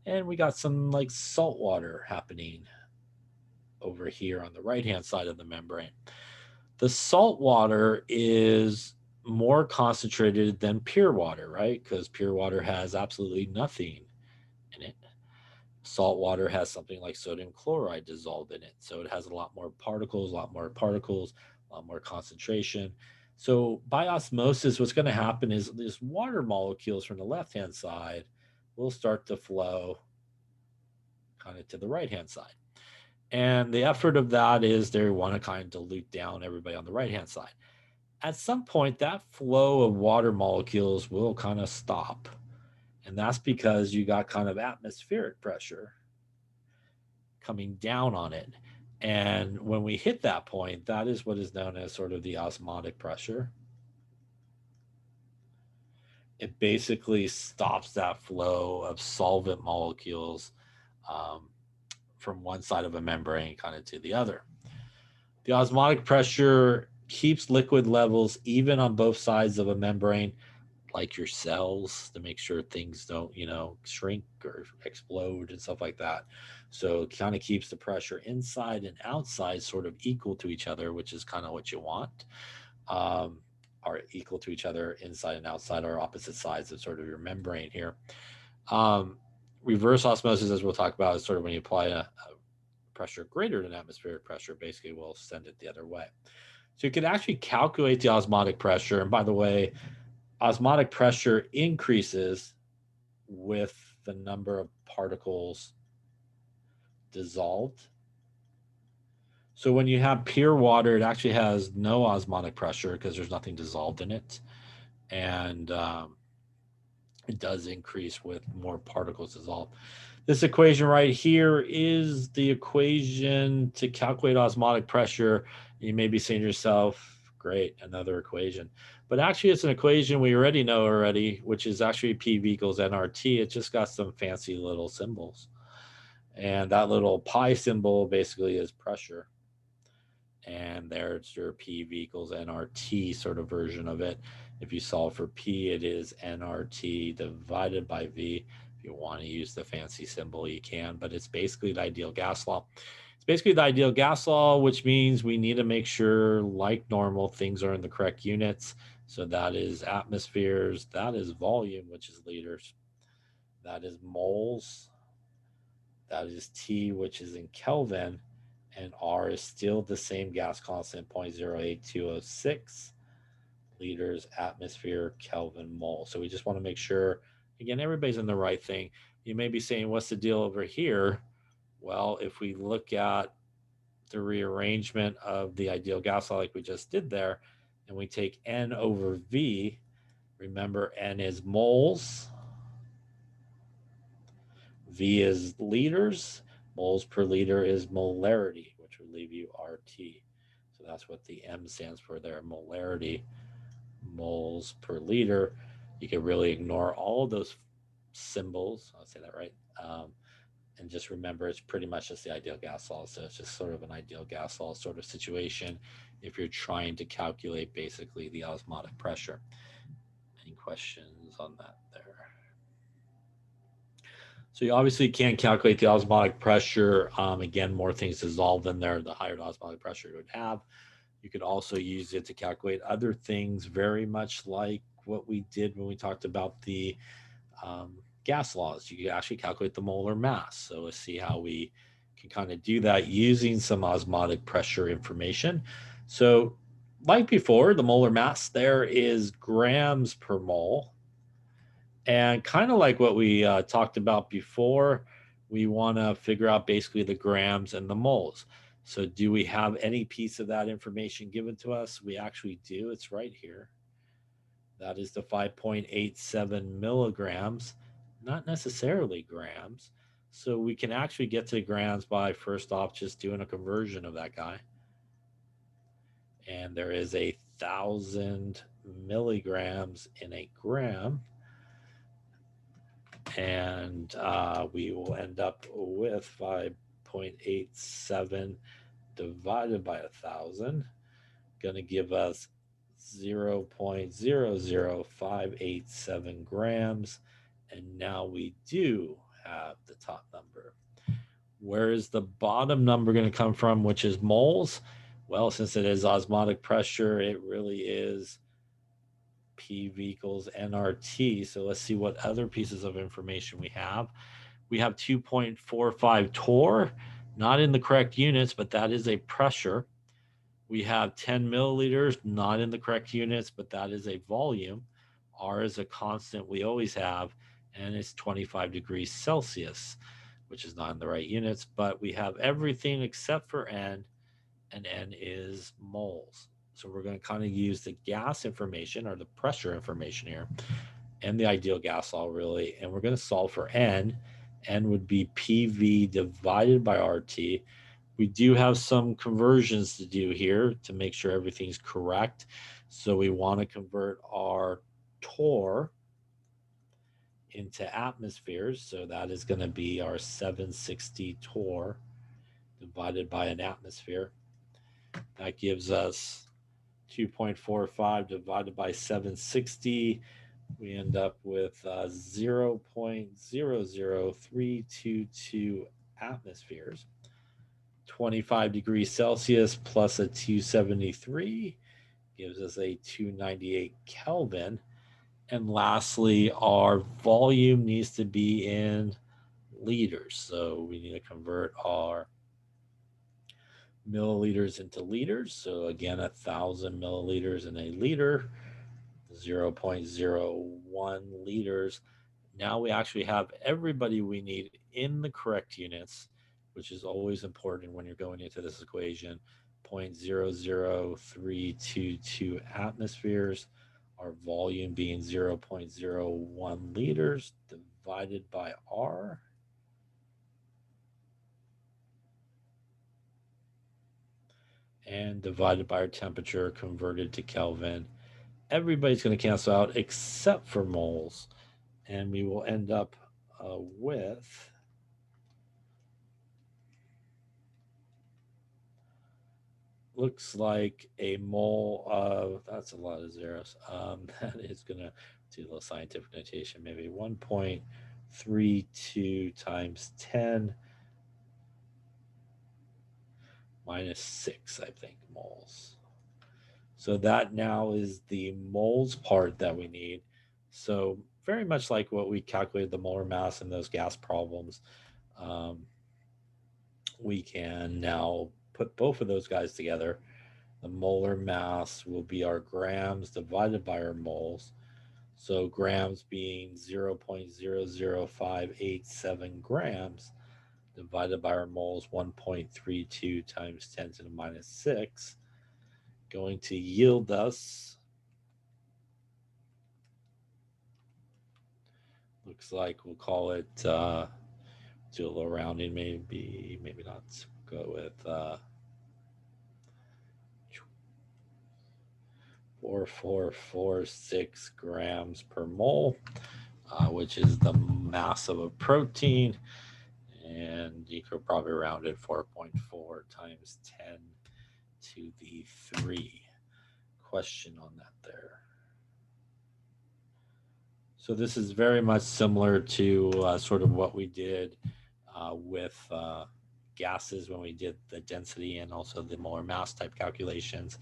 and we got some like salt water happening over here on the right-hand side of the membrane. The salt water is more concentrated than pure water, right? Because pure water has absolutely nothing in it. Salt water has something like sodium chloride dissolved in it. So it has a lot more particles, a lot more concentration. So by osmosis, what's going to happen is these water molecules from the left-hand side will start to flow kind of to the right-hand side. And the effort of that is they want to kind of dilute down everybody on the right-hand side. At some point, that flow of water molecules will kind of stop. And that's because you got kind of atmospheric pressure coming down on it. And when we hit that point, that is what is known as sort of the osmotic pressure. It basically stops that flow of solvent molecules from one side of a membrane kind of to the other. The osmotic pressure keeps liquid levels even on both sides of a membrane, like your cells, to make sure things don't, shrink or explode and stuff like that. So it kind of keeps the pressure inside and outside sort of equal to each other, which is kind of what you want. Are equal to each other inside and outside, or opposite sides of sort of your membrane here. Reverse osmosis, as we'll talk about, is sort of when you apply a pressure greater than atmospheric pressure, basically will send it the other way. So you can actually calculate the osmotic pressure. And by the way, osmotic pressure increases with the number of particles dissolved. So when you have pure water, it actually has no osmotic pressure because there's nothing dissolved in it. And it does increase with more particles dissolved. This equation right here is the equation to calculate osmotic pressure. You may be saying to yourself, great, another equation. But actually, it's an equation we already know which is actually PV equals nRT. It just got some fancy little symbols. And that little pi symbol basically is pressure. And there's your PV equals nRT sort of version of it. If you solve for P, it is nRT divided by V. If If you want to use the fancy symbol, you can, but it's basically the ideal gas law. It's basically the ideal gas law, which means we need to make sure, like normal, things are in the correct units. So that is atmospheres, that is volume, which is liters, that is moles, that is T, which is in Kelvin, and R is still the same gas constant, 0.08206 liters, atmosphere, Kelvin, mole. So we just want to make sure, again, everybody's in the right thing. You may be saying, what's the deal over here? Well, if we look at the rearrangement of the ideal gas law like we just did there, and we take N over V, remember N is moles, V is liters, moles per liter is molarity, which would leave you RT. So that's what the M stands for there, molarity, moles per liter. You can really ignore all of those symbols. I'll say that right. And just remember, it's pretty much just the ideal gas law. So it's just sort of an ideal gas law sort of situation if you're trying to calculate basically the osmotic pressure. Any questions on that there? So you obviously can't calculate the osmotic pressure. Again, more things dissolved in there, the higher the osmotic pressure you would have. You could also use it to calculate other things, very much like what we did when we talked about the gas laws. You can actually calculate the molar mass. So let's see how we can kind of do that using some osmotic pressure information. So like before, the molar mass there is grams per mole. And kind of like what we talked about before, we want to figure out basically the grams and the moles. So do we have any piece of that information given to us? We actually do. It's right here. That is the 5.87 milligrams, not necessarily grams. So we can actually get to grams by first off just doing a conversion of that guy. And there is 1,000 milligrams in a gram. And we will end up with 5.87 divided by 1,000, going to give us 0.00587 grams. And now we do have the top number. Where is the bottom number going to come from, which is moles? Well, since it is osmotic pressure, it really is PV equals nRT. So let's see what other pieces of information we have. We have 2.45 torr, not in the correct units, but that is a pressure. We have 10 milliliters, not in the correct units, but that is a volume. R is a constant we always have, and it's 25 degrees Celsius, which is not in the right units, but we have everything except for N, and N is moles. So we're going to kind of use the gas information or the pressure information here and the ideal gas law really, and we're going to solve for N. N would be PV divided by RT. We do have some conversions to do here to make sure everything's correct. So we want to convert our torr into atmospheres. So that is going to be our 760 torr divided by an atmosphere. That gives us 2.45 divided by 760. We end up with 0.00322 atmospheres. 25 degrees Celsius plus a 273 gives us a 298 Kelvin. And lastly, our volume needs to be in liters. So we need to convert our milliliters into liters. So again, 1,000 milliliters in a liter, 0.01 liters. Now we actually have everybody we need in the correct units, which is always important when you're going into this equation. 0.00322 atmospheres, our volume being 0.01 liters divided by R. And divided by our temperature converted to Kelvin. Everybody's going to cancel out except for moles. And we will end up with looks like a mole of, that's a lot of zeros. That is going to do a little scientific notation, maybe 1.3 0.32 times 10 minus 6, I think, moles. So that now is the moles part that we need. So very much like what we calculated the molar mass in those gas problems, we can now put both of those guys together. The molar mass will be our grams divided by our moles. So grams being 0.00587 grams divided by our moles, 1.32 times 10 to the minus 6, going to yield us, looks like we'll call it, do a little rounding, maybe not, go with 4.446 grams per mole, which is the mass of a protein. And you could probably round it 4.4 times 10 to the 3. Question on that there. So this is very much similar to sort of what we did with gases when we did the density and also the molar mass type calculations.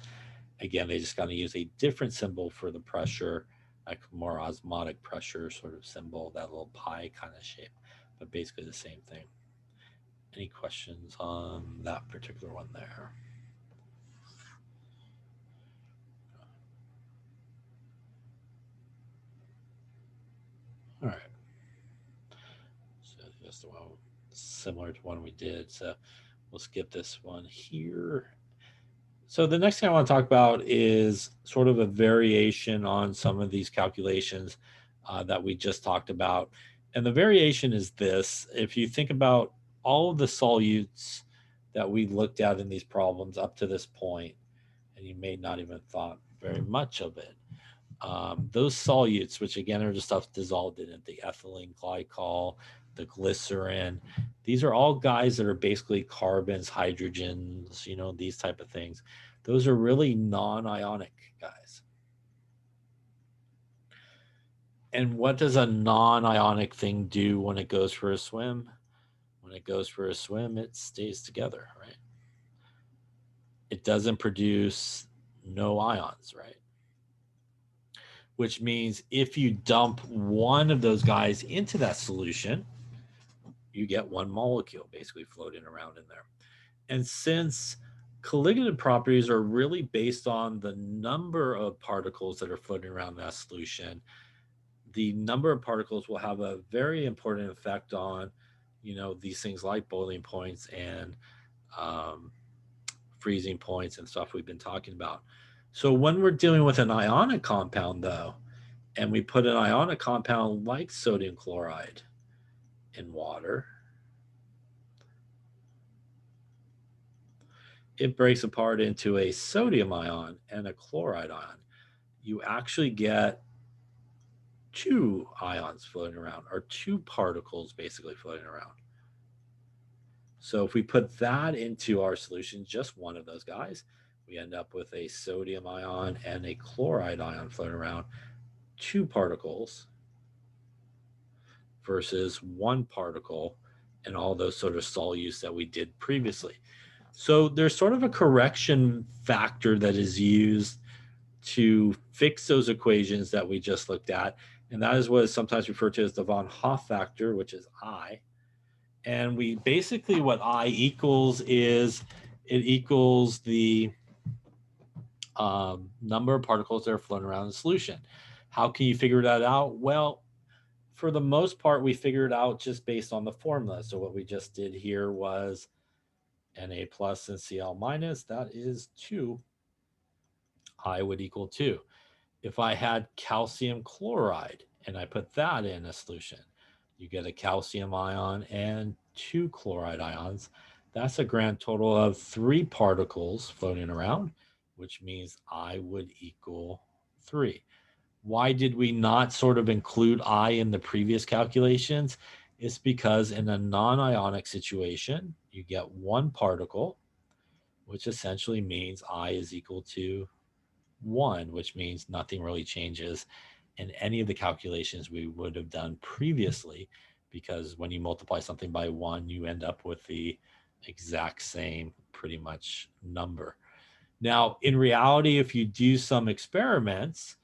Again, they just got to use a different symbol for the pressure, like more osmotic pressure sort of symbol, that little pie kind of shape, but basically the same thing. Any questions on that particular one there? All right. So that's the one similar to one we did. So we'll skip this one here. So the next thing I want to talk about is sort of a variation on some of these calculations that we just talked about. And the variation is this. If you think about all of the solutes that we looked at in these problems up to this point, and you may not even thought very much of it, those solutes, which again are the stuff dissolved in it, the ethylene glycol, the glycerin, these are all guys that are basically carbons, hydrogens, you know, these type of things. Those are really non-ionic guys. And what does a non-ionic thing do when it goes for a swim? When it goes for a swim, it stays together, right? It doesn't produce no ions, right? Which means if you dump one of those guys into that solution, you get one molecule basically floating around in there. And since colligative properties are really based on the number of particles that are floating around that solution, the number of particles will have a very important effect on, you know, these things like boiling points and freezing points and stuff we've been talking about. So when we're dealing with an ionic compound, though, and we put an ionic compound like sodium chloride in water, it breaks apart into a sodium ion and a chloride ion. You actually get two ions floating around, or two particles basically floating around. So if we put that into our solution, just one of those guys, we end up with a sodium ion and a chloride ion floating around, two particles versus one particle and all those sort of solutes that we did previously. So there's sort of a correction factor that is used to fix those equations that we just looked at. And that is what is sometimes referred to as the von Hoff factor, which is I. And we basically, what I equals is, it equals the number of particles that are floating around the solution. How can you figure that out? Well, for the most part, we figured it out just based on the formula. So what we just did here was Na plus and Cl minus, that is 2. I would equal 2. If I had calcium chloride and I put that in a solution, you get a calcium ion and 2 chloride ions. That's a grand total of 3 particles floating around, which means I would equal 3. Why did we not sort of include I in the previous calculations? It's because in a non-ionic situation, you get 1 particle, which essentially means I is equal to 1, which means nothing really changes in any of the calculations we would have done previously, because when you multiply something by 1, you end up with the exact same pretty much number. Now, in reality, if you do some experiments,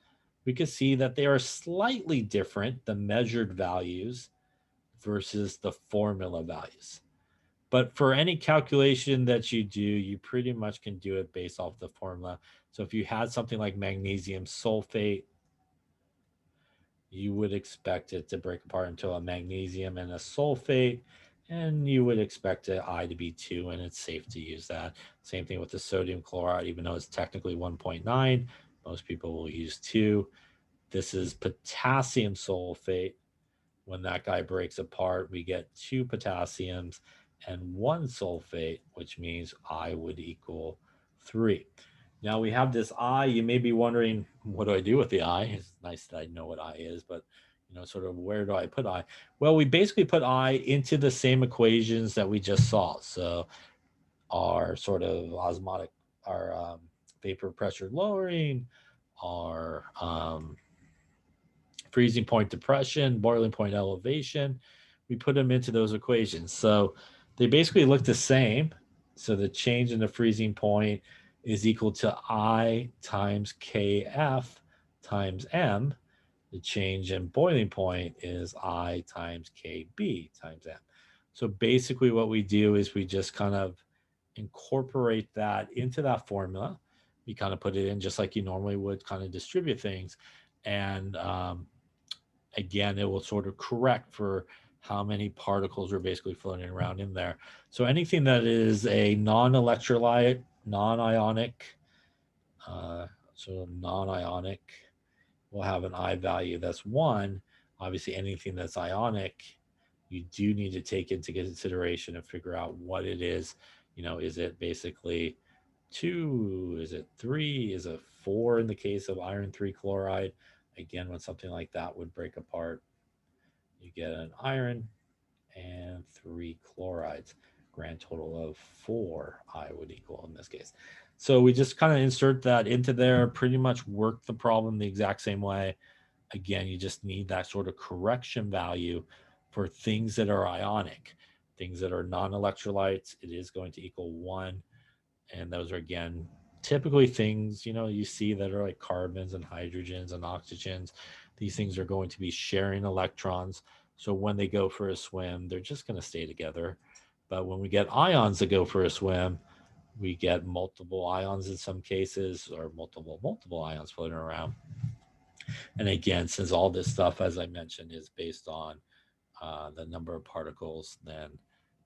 we can see that they are slightly different, the measured values versus the formula values. But for any calculation that you do, you pretty much can do it based off the formula. So if you had something like magnesium sulfate, you would expect it to break apart into a magnesium and a sulfate, and you would expect an I to be 2, and it's safe to use that. Same thing with the sodium chloride, even though it's technically 1.9, most people will use 2. This is potassium sulfate. When that guy breaks apart, we get 2 potassiums and 1 sulfate, which means I would equal 3. Now we have this I. You may be wondering, what do I do with the I? It's nice that I know what I is, but sort of where do I put I? Well, we basically put I into the same equations that we just saw. So our sort of osmotic, our vapor pressure lowering, our freezing point depression, boiling point elevation, we put them into those equations. So they basically look the same. So the change in the freezing point is equal to I times Kf times M. The change in boiling point is I times Kb times M. So basically what we do is we just kind of incorporate that into that formula. We kind of put it in just like you normally would kind of distribute things. And again, it will sort of correct for how many particles are basically floating around in there. So anything that is a non-electrolyte, non-ionic, so non-ionic will have an I value that's 1. Obviously, anything that's ionic, you do need to take into consideration and figure out what it is. Is it basically 2? Is it 3? Is it 4 in the case of iron 3 chloride? Again, when something like that would break apart, you get an iron and 3 chlorides. Grand total of 4 I would equal in this case. So we just kind of insert that into there, pretty much work the problem the exact same way. Again, you just need that sort of correction value for things that are ionic. Things that are non-electrolytes, it is going to equal 1. And those are, again, typically things, you see that are like carbons and hydrogens and oxygens. These things are going to be sharing electrons. So when they go for a swim, they're just going to stay together. But when we get ions that go for a swim, we get multiple ions in some cases, or multiple ions floating around. And again, since all this stuff, as I mentioned, is based on the number of particles, then,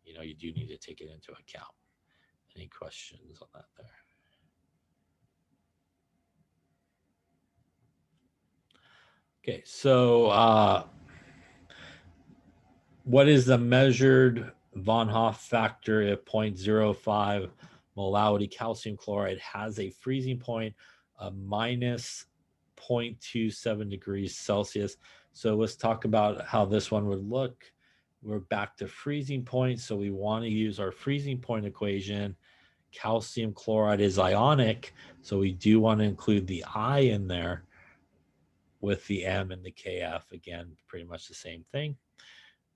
you do need to take it into account. Any questions on that there? Okay, so what is the measured von Hoff factor if 0.05 molality calcium chloride has a freezing point of minus 0.27 degrees Celsius? So let's talk about how this one would look. We're back to freezing point, so we want to use our freezing point equation. Calcium chloride is ionic, so we do want to include the I in there with the M and the Kf. Again, pretty much the same thing.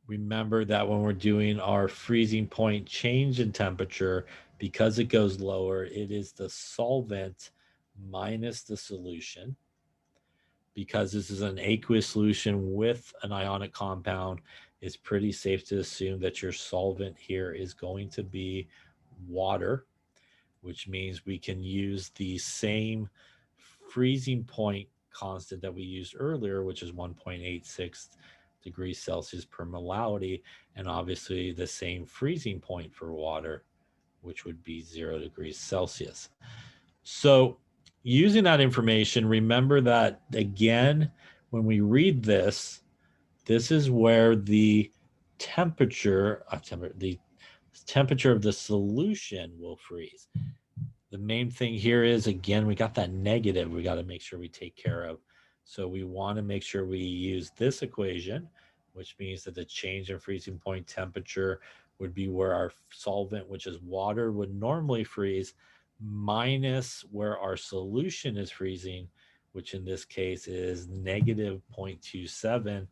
Remember that when we're doing our freezing point change in temperature, because it goes lower, it is the solvent minus the solution. Because this is an aqueous solution with an ionic compound, it's pretty safe to assume that your solvent here is going to be water, which means we can use the same freezing point constant that we used earlier, which is 1.86 degrees Celsius per molality, and obviously the same freezing point for water, which would be 0 degrees Celsius. So using that information, remember that, again, when we read this, this is where the temperature of the solution will freeze. The main thing here is, again, we got that negative we got to make sure we take care of. So we want to make sure we use this equation, which means that the change in freezing point temperature would be where our solvent, which is water, would normally freeze, minus where our solution is freezing, which in this case is negative 0.27,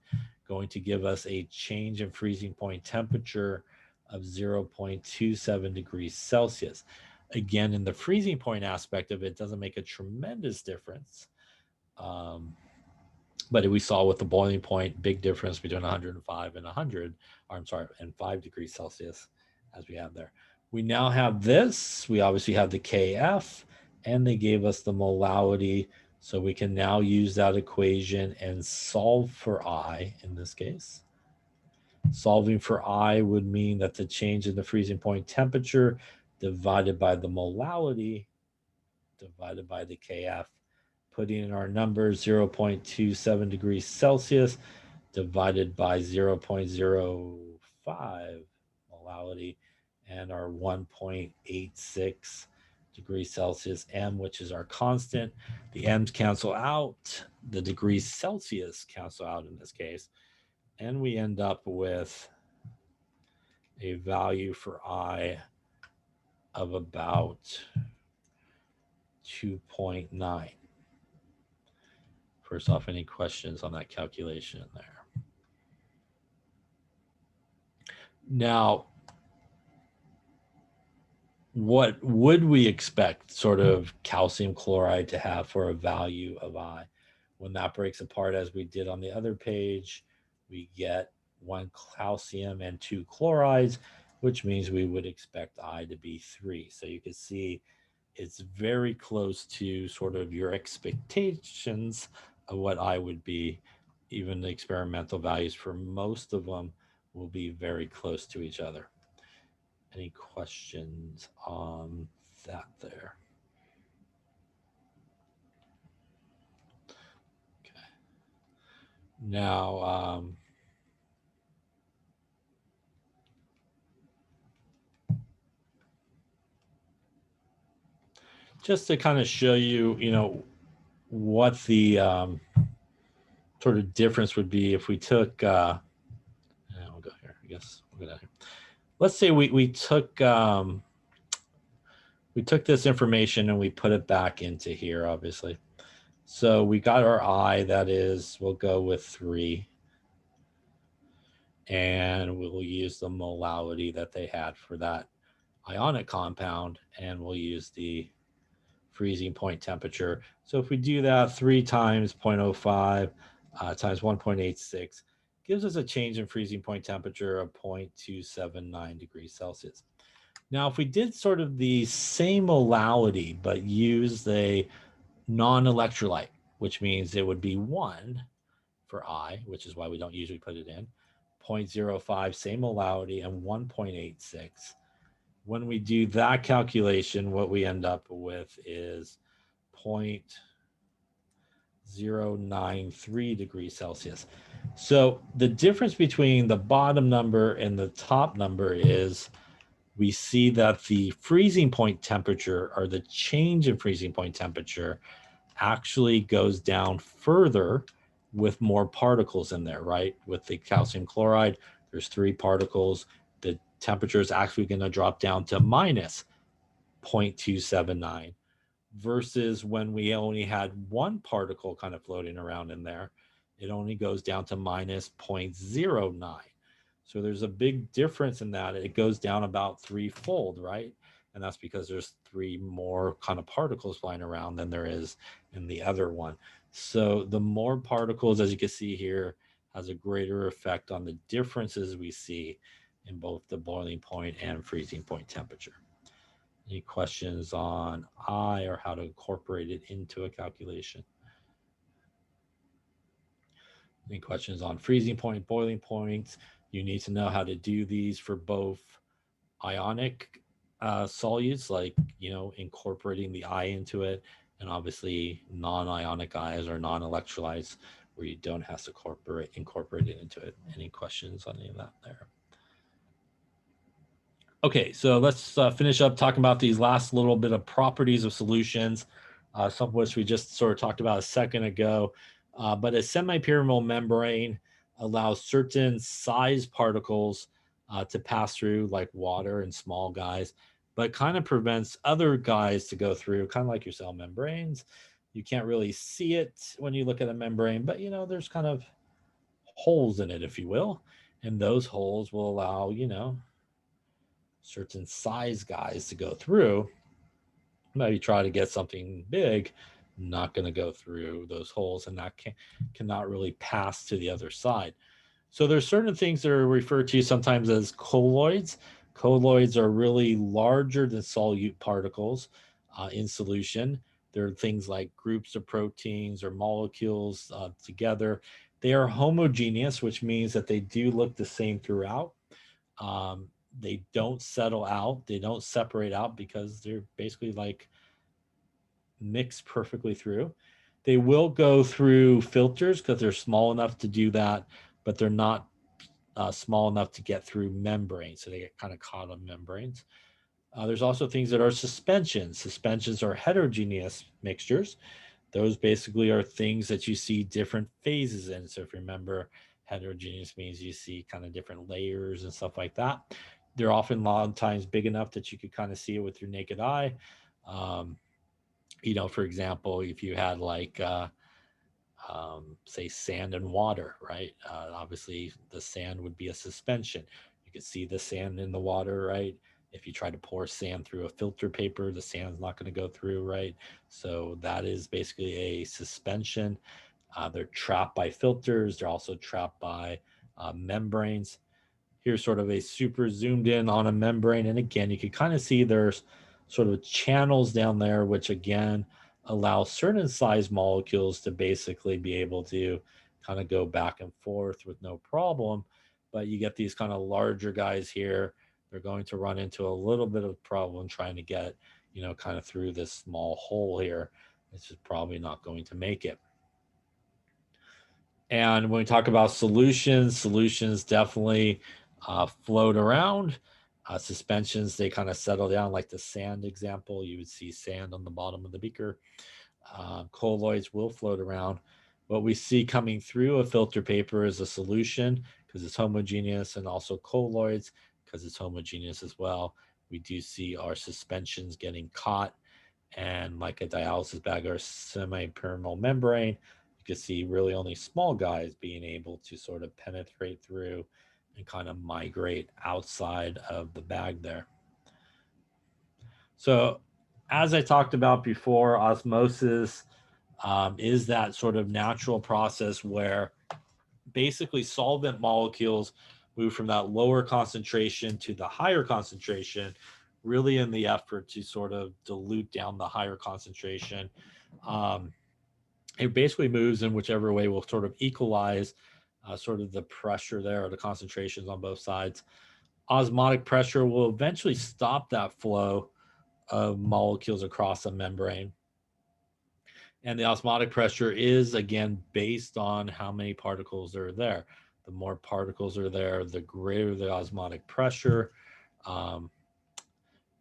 going to give us a change in freezing point temperature of 0.27 degrees Celsius. Again, in the freezing point aspect of it, doesn't make a tremendous difference. But we saw with the boiling point, big difference between 105 and 100, or I'm sorry, and 5 degrees Celsius as we have there. We now have this. We obviously have the KF, and they gave us the molality. So we can now use that equation and solve for I in this case. Solving for I would mean that the change in the freezing point temperature divided by the molality divided by the KF, putting in our numbers 0.27 degrees Celsius divided by 0.05 molality and our 1.86 degrees Celsius M, which is our constant. The M's cancel out. The degrees Celsius cancel out in this case. And we end up with a value for I of about 2.9. First off, any questions on that calculation there? Now, what would we expect sort of calcium chloride to have for a value of I? When that breaks apart as we did on the other page, we get 1 calcium and 2 chlorides, which means we would expect I to be 3. So you can see it's very close to sort of your expectations of what I would be. Even the experimental values for most of them will be very close to each other. Any questions on that there? Okay. Now, just to kind of show you, you know, what the sort of difference would be if we took, we'll go here, I guess we'll go down here. Let's say we took this information and we put it back into here, obviously. So we got our I, that is, we'll go with 3. And we'll use the molality that they had for that ionic compound, and we'll use the freezing point temperature. So if we do that, 3 times 0.05 times 1.86 gives us a change in freezing point temperature of 0.279 degrees Celsius. Now, if we did sort of the same molality, but used a non-electrolyte, which means it would be 1 for I, which is why we don't usually put it in, 0.05, same molality, and 1.86. When we do that calculation, what we end up with is 0.093 degrees Celsius. So the difference between the bottom number and the top number is we see that the freezing point temperature, or the change in freezing point temperature, actually goes down further with more particles in there, right? With the calcium chloride, there's 3 particles. The temperature is actually going to drop down to minus 0.279 versus when we only had 1 particle kind of floating around in there, it only goes down to minus 0.09. So there's a big difference in that. It goes down about 3-fold, right? And that's because there's 3 more kind of particles flying around than there is in the other one. So the more particles, as you can see here, has a greater effect on the differences we see in both the boiling point and freezing point temperature. Any questions on I or how to incorporate it into a calculation? Any questions on freezing point, boiling points? You need to know how to do these for both ionic solutes, like, you know, incorporating the I into it, and obviously non-ionic I's or non-electrolytes where you don't have to incorporate it into it. Any questions on any of that there? Okay, so let's finish up talking about these last little bit of properties of solutions, some of which we just sort of talked about a second ago. But a semi-permeable membrane allows certain size particles to pass through, like water and small guys, but kind of prevents other guys to go through, kind of like your cell membranes. You can't really see it when you look at a membrane, but, you know, there's kind of holes in it, if you will. And those holes will allow, certain size guys to go through. Maybe try to get something big, not going to go through those holes, and that cannot really pass to the other side. So there's certain things that are referred to sometimes as colloids. Colloids are really larger than solute particles in solution. They're things like groups of proteins or molecules together. They are homogeneous, which means that they do look the same throughout. They don't settle out. They don't separate out because they're basically like mixed perfectly through. They will go through filters because they're small enough to do that, but they're not small enough to get through membranes. So they get kind of caught on membranes. There's also things that are suspensions. Suspensions are heterogeneous mixtures. Those basically are things that you see different phases in. So if you remember, heterogeneous means you see kind of different layers and stuff like that. They're often a lot of times big enough that you could kind of see it with your naked eye. For example, if you had like, say, sand and water, right? Obviously, the sand would be a suspension. You could see the sand in the water, right? If you try to pour sand through a filter paper, the sand's not going to go through, right? So that is basically a suspension. They're trapped by filters. They're also trapped by membranes. Here's sort of a super zoomed in on a membrane. And again, you can kind of see there's sort of channels down there, which again allow certain size molecules to basically be able to kind of go back and forth with no problem. But you get these kind of larger guys here, they're going to run into a little bit of problem trying to get, kind of through this small hole here. It's just probably not going to make it. And when we talk about solutions definitely float around. Suspensions, they kind of settle down, like the sand example. You would see sand on the bottom of the beaker. Colloids will float around. What we see coming through a filter paper is a solution because it's homogeneous, and also colloids because it's homogeneous as well. We do see our suspensions getting caught, and like a dialysis bag or semi-permeable membrane, you can see really only small guys being able to sort of penetrate through and kind of migrate outside of the bag there. So as I talked about before, osmosis is that sort of natural process where basically solvent molecules move from that lower concentration to the higher concentration, really in the effort to sort of dilute down the higher concentration. It basically moves in whichever way will sort of equalize sort of the pressure there, or the concentrations on both sides. Osmotic pressure will eventually stop that flow of molecules across a membrane. And the osmotic pressure is, again, based on how many particles are there. The more particles are there, the greater the osmotic pressure.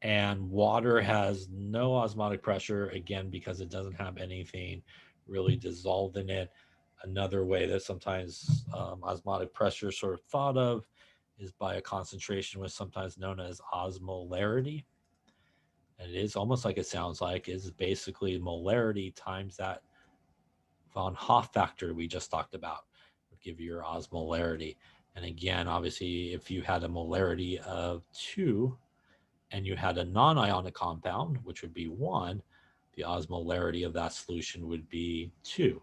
And water has no osmotic pressure, again, because it doesn't have anything really dissolved in it. Another way that sometimes osmotic pressure is sort of thought of is by a concentration which is sometimes known as osmolarity. And it is almost like it sounds like, is basically molarity times that von Hoff factor we just talked about would give you your osmolarity. And again, obviously, if you had a molarity of 2 and you had a non-ionic compound, which would be 1, the osmolarity of that solution would be 2.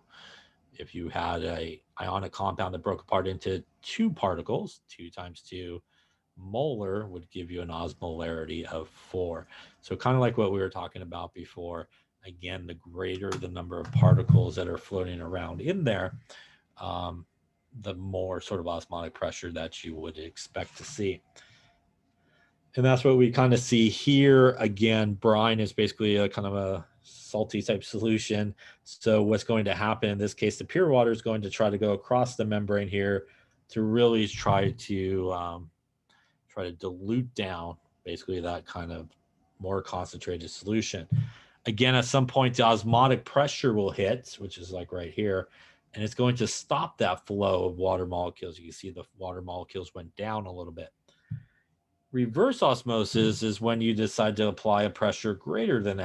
If you had a ionic compound that broke apart into 2 particles, 2 times 2 molar would give you an osmolarity of 4. So kind of like what we were talking about before, again, the greater the number of particles that are floating around in there, the more sort of osmotic pressure that you would expect to see. And that's what we kind of see here. Again, brine is basically a kind of a salty type solution. So what's going to happen in this case, the pure water is going to try to go across the membrane here to really try to dilute down basically that kind of more concentrated solution. Again, at some point, the osmotic pressure will hit, which is like right here, and it's going to stop that flow of water molecules. You can see the water molecules went down a little bit. Reverse osmosis is when you decide to apply a pressure greater than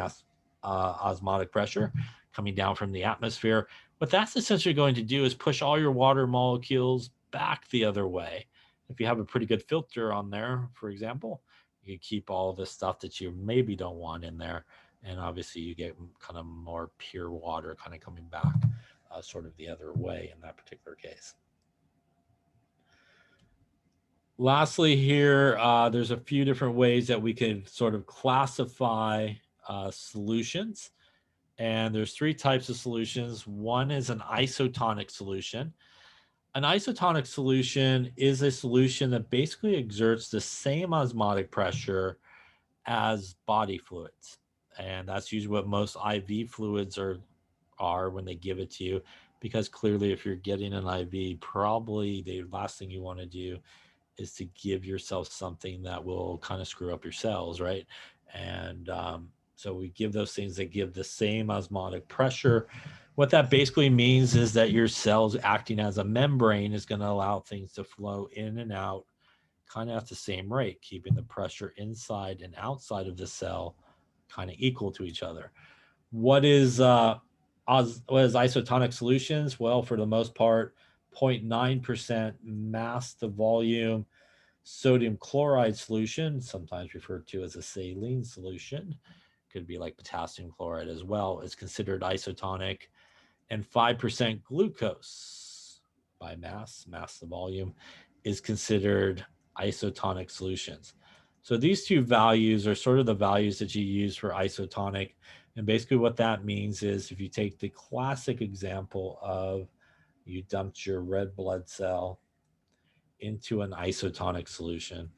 osmotic pressure coming down from the atmosphere. what that's essentially going to do is push all your water molecules back the other way. If you have a pretty good filter on there, for example, you keep all the stuff that you maybe don't want in there. And obviously you get kind of more pure water kind of coming back sort of the other way in that particular case. Lastly here, there's a few different ways that we can sort of classify solutions. And there's three types of solutions. One is an isotonic solution. An isotonic solution is a solution that basically exerts the same osmotic pressure as body fluids. And that's usually what most IV fluids are when they give it to you, because clearly if you're getting an IV, probably the last thing you want to do is to give yourself something that will kind of screw up your cells, right? And so we give those things that give the same osmotic pressure. What that basically means is that your cells acting as a membrane is going to allow things to flow in and out kind of at the same rate, keeping the pressure inside and outside of the cell kind of equal to each other. What is isotonic solutions? Well, for the most part, 0.9% mass to volume sodium chloride solution, sometimes referred to as a saline solution, could be like potassium chloride as well, is considered isotonic. And 5% glucose by mass to volume, is considered isotonic solutions. So these two values are sort of the values that you use for isotonic. And basically what that means is if you take the classic example of you dumped your red blood cell into an isotonic solution,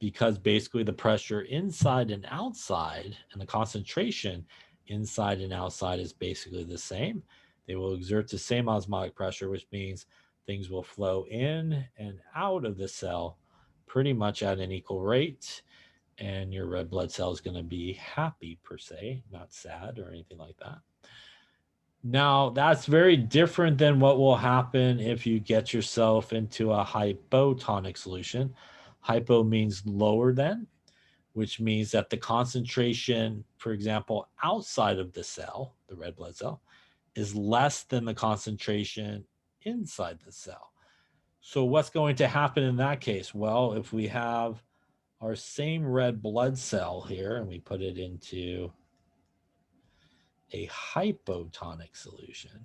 because basically the pressure inside and outside and the concentration inside and outside is basically the same. They will exert the same osmotic pressure, which means things will flow in and out of the cell pretty much at an equal rate. And your red blood cell is going to be happy per se, not sad or anything like that. Now, that's very different than what will happen if you get yourself into a hypotonic solution. Hypo means lower than, which means that the concentration, for example, outside of the cell, the red blood cell, is less than the concentration inside the cell. So what's going to happen in that case? Well, if we have our same red blood cell here and we put it into a hypotonic solution,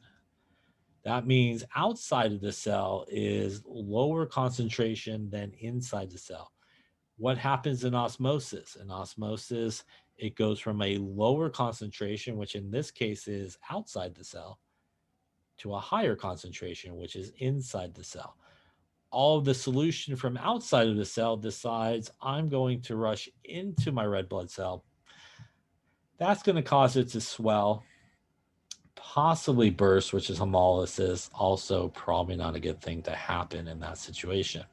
that means outside of the cell is lower concentration than inside the cell. What happens in osmosis? In osmosis, it goes from a lower concentration, which in this case is outside the cell, to a higher concentration, which is inside the cell. All of the solution from outside of the cell decides I'm going to rush into my red blood cell. That's going to cause it to swell, possibly burst, which is hemolysis. Also probably not a good thing to happen in that situation.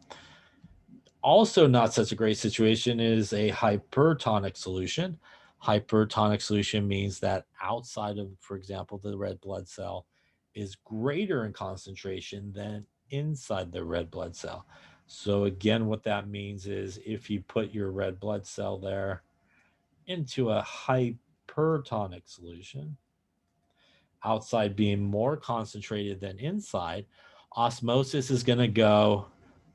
Also not such a great situation is a hypertonic solution. Hypertonic solution means that outside of, for example, the red blood cell is greater in concentration than inside the red blood cell. So again, what that means is if you put your red blood cell there into a hypertonic solution, outside being more concentrated than inside, osmosis is going to go,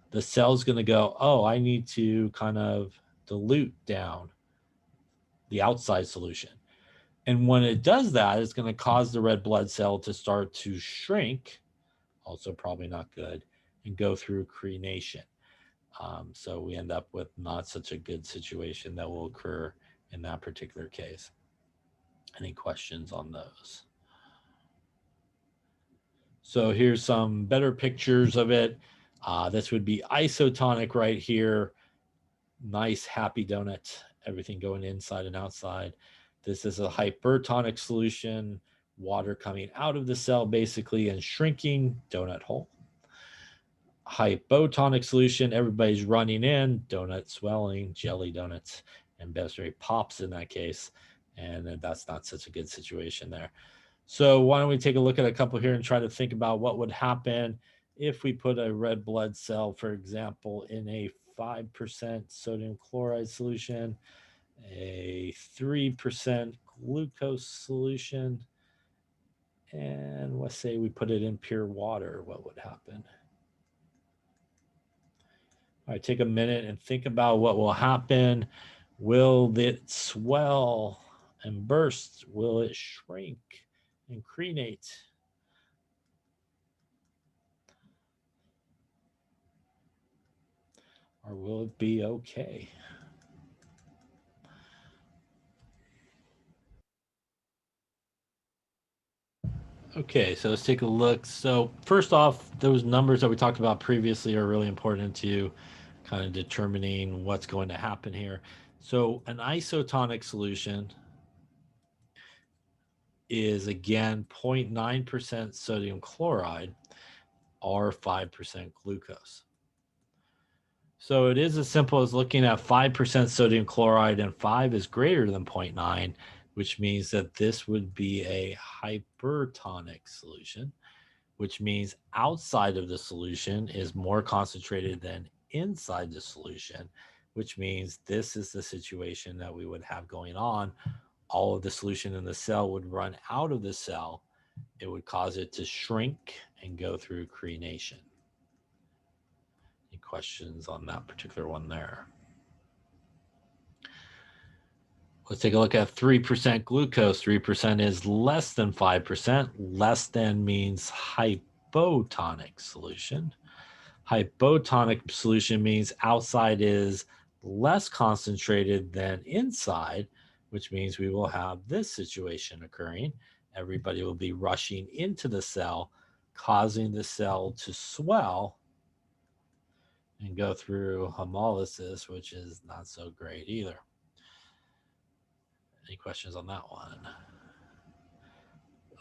the cell's going to go, oh, I need to kind of dilute down the outside solution. And when it does that, it's going to cause the red blood cell to start to shrink, also probably not good, and go through crenation. So we end up with not such a good situation that will occur in that particular case. Any questions on those? So here's some better pictures of it. This would be isotonic right here. Nice, happy donut, everything going inside and outside. This is a hypertonic solution, water coming out of the cell basically and shrinking, donut hole. Hypotonic solution, everybody's running in, donut swelling, jelly donuts, and Bessery pops in that case. And that's not such a good situation there. So why don't we take a look at a couple here and try to think about what would happen if we put a red blood cell, for example, in a 5% sodium chloride solution, a 3% glucose solution, And let's say we put it in pure water, what would happen? All right, take a minute and think about what will happen. Will it swell and burst? Will it shrink and crenate? Or will it be okay? Okay, so let's take a look. So first off, those numbers that we talked about previously are really important to kind of determining what's going to happen here. So an isotonic solution is again 0.9% sodium chloride or 5% glucose. So it is as simple as looking at 5% sodium chloride and 5 is greater than 0.9, which means that this would be a hypertonic solution, which means outside of the solution is more concentrated than inside the solution, which means this is the situation that we would have going on. All of the solution in the cell would run out of the cell. It would cause it to shrink and go through crenation. Any questions on that particular one there? Let's take a look at 3% glucose. 3% is less than 5%. Less than means hypotonic solution. Hypotonic solution means outside is less concentrated than inside, which means we will have this situation occurring. Everybody will be rushing into the cell, causing the cell to swell and go through hemolysis, which is not so great either. Any questions on that one?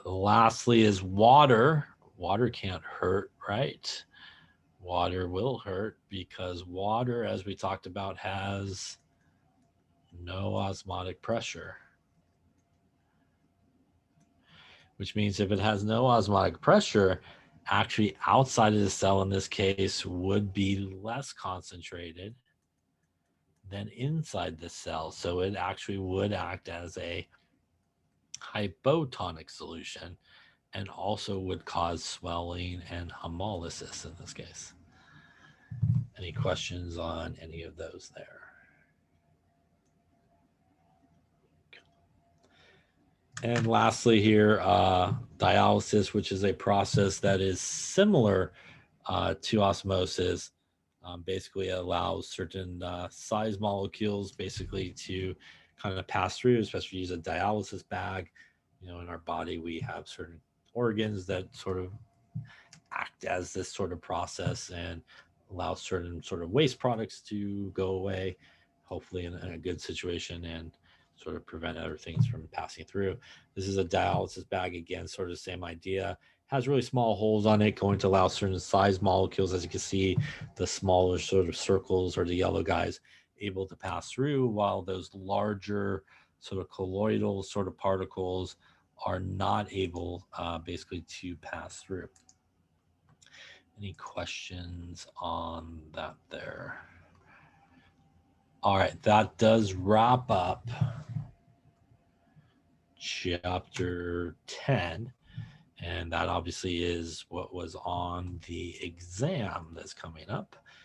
Lastly is water. Water can't hurt, right? Water will hurt because water, as we talked about, has no osmotic pressure. Which means if it has no osmotic pressure, actually outside of the cell in this case would be less concentrated than inside the cell. So it actually would act as a hypotonic solution and also would cause swelling and hemolysis in this case. Any questions on any of those there? And lastly here, dialysis, which is a process that is similar to osmosis, basically allows certain size molecules basically to kind of pass through, especially use a dialysis bag. You know, in our body, we have certain organs that sort of act as this sort of process and allow certain sort of waste products to go away, hopefully in a good situation, and sort of prevent other things from passing through. This is a dialysis bag, again, sort of the same idea. Has really small holes on it, going to allow certain size molecules, as you can see, the smaller sort of circles or the yellow guys able to pass through, while those larger sort of colloidal sort of particles are not able basically to pass through. Any questions on that there? All right, that does wrap up chapter 10. And that obviously is what was on the exam that's coming up.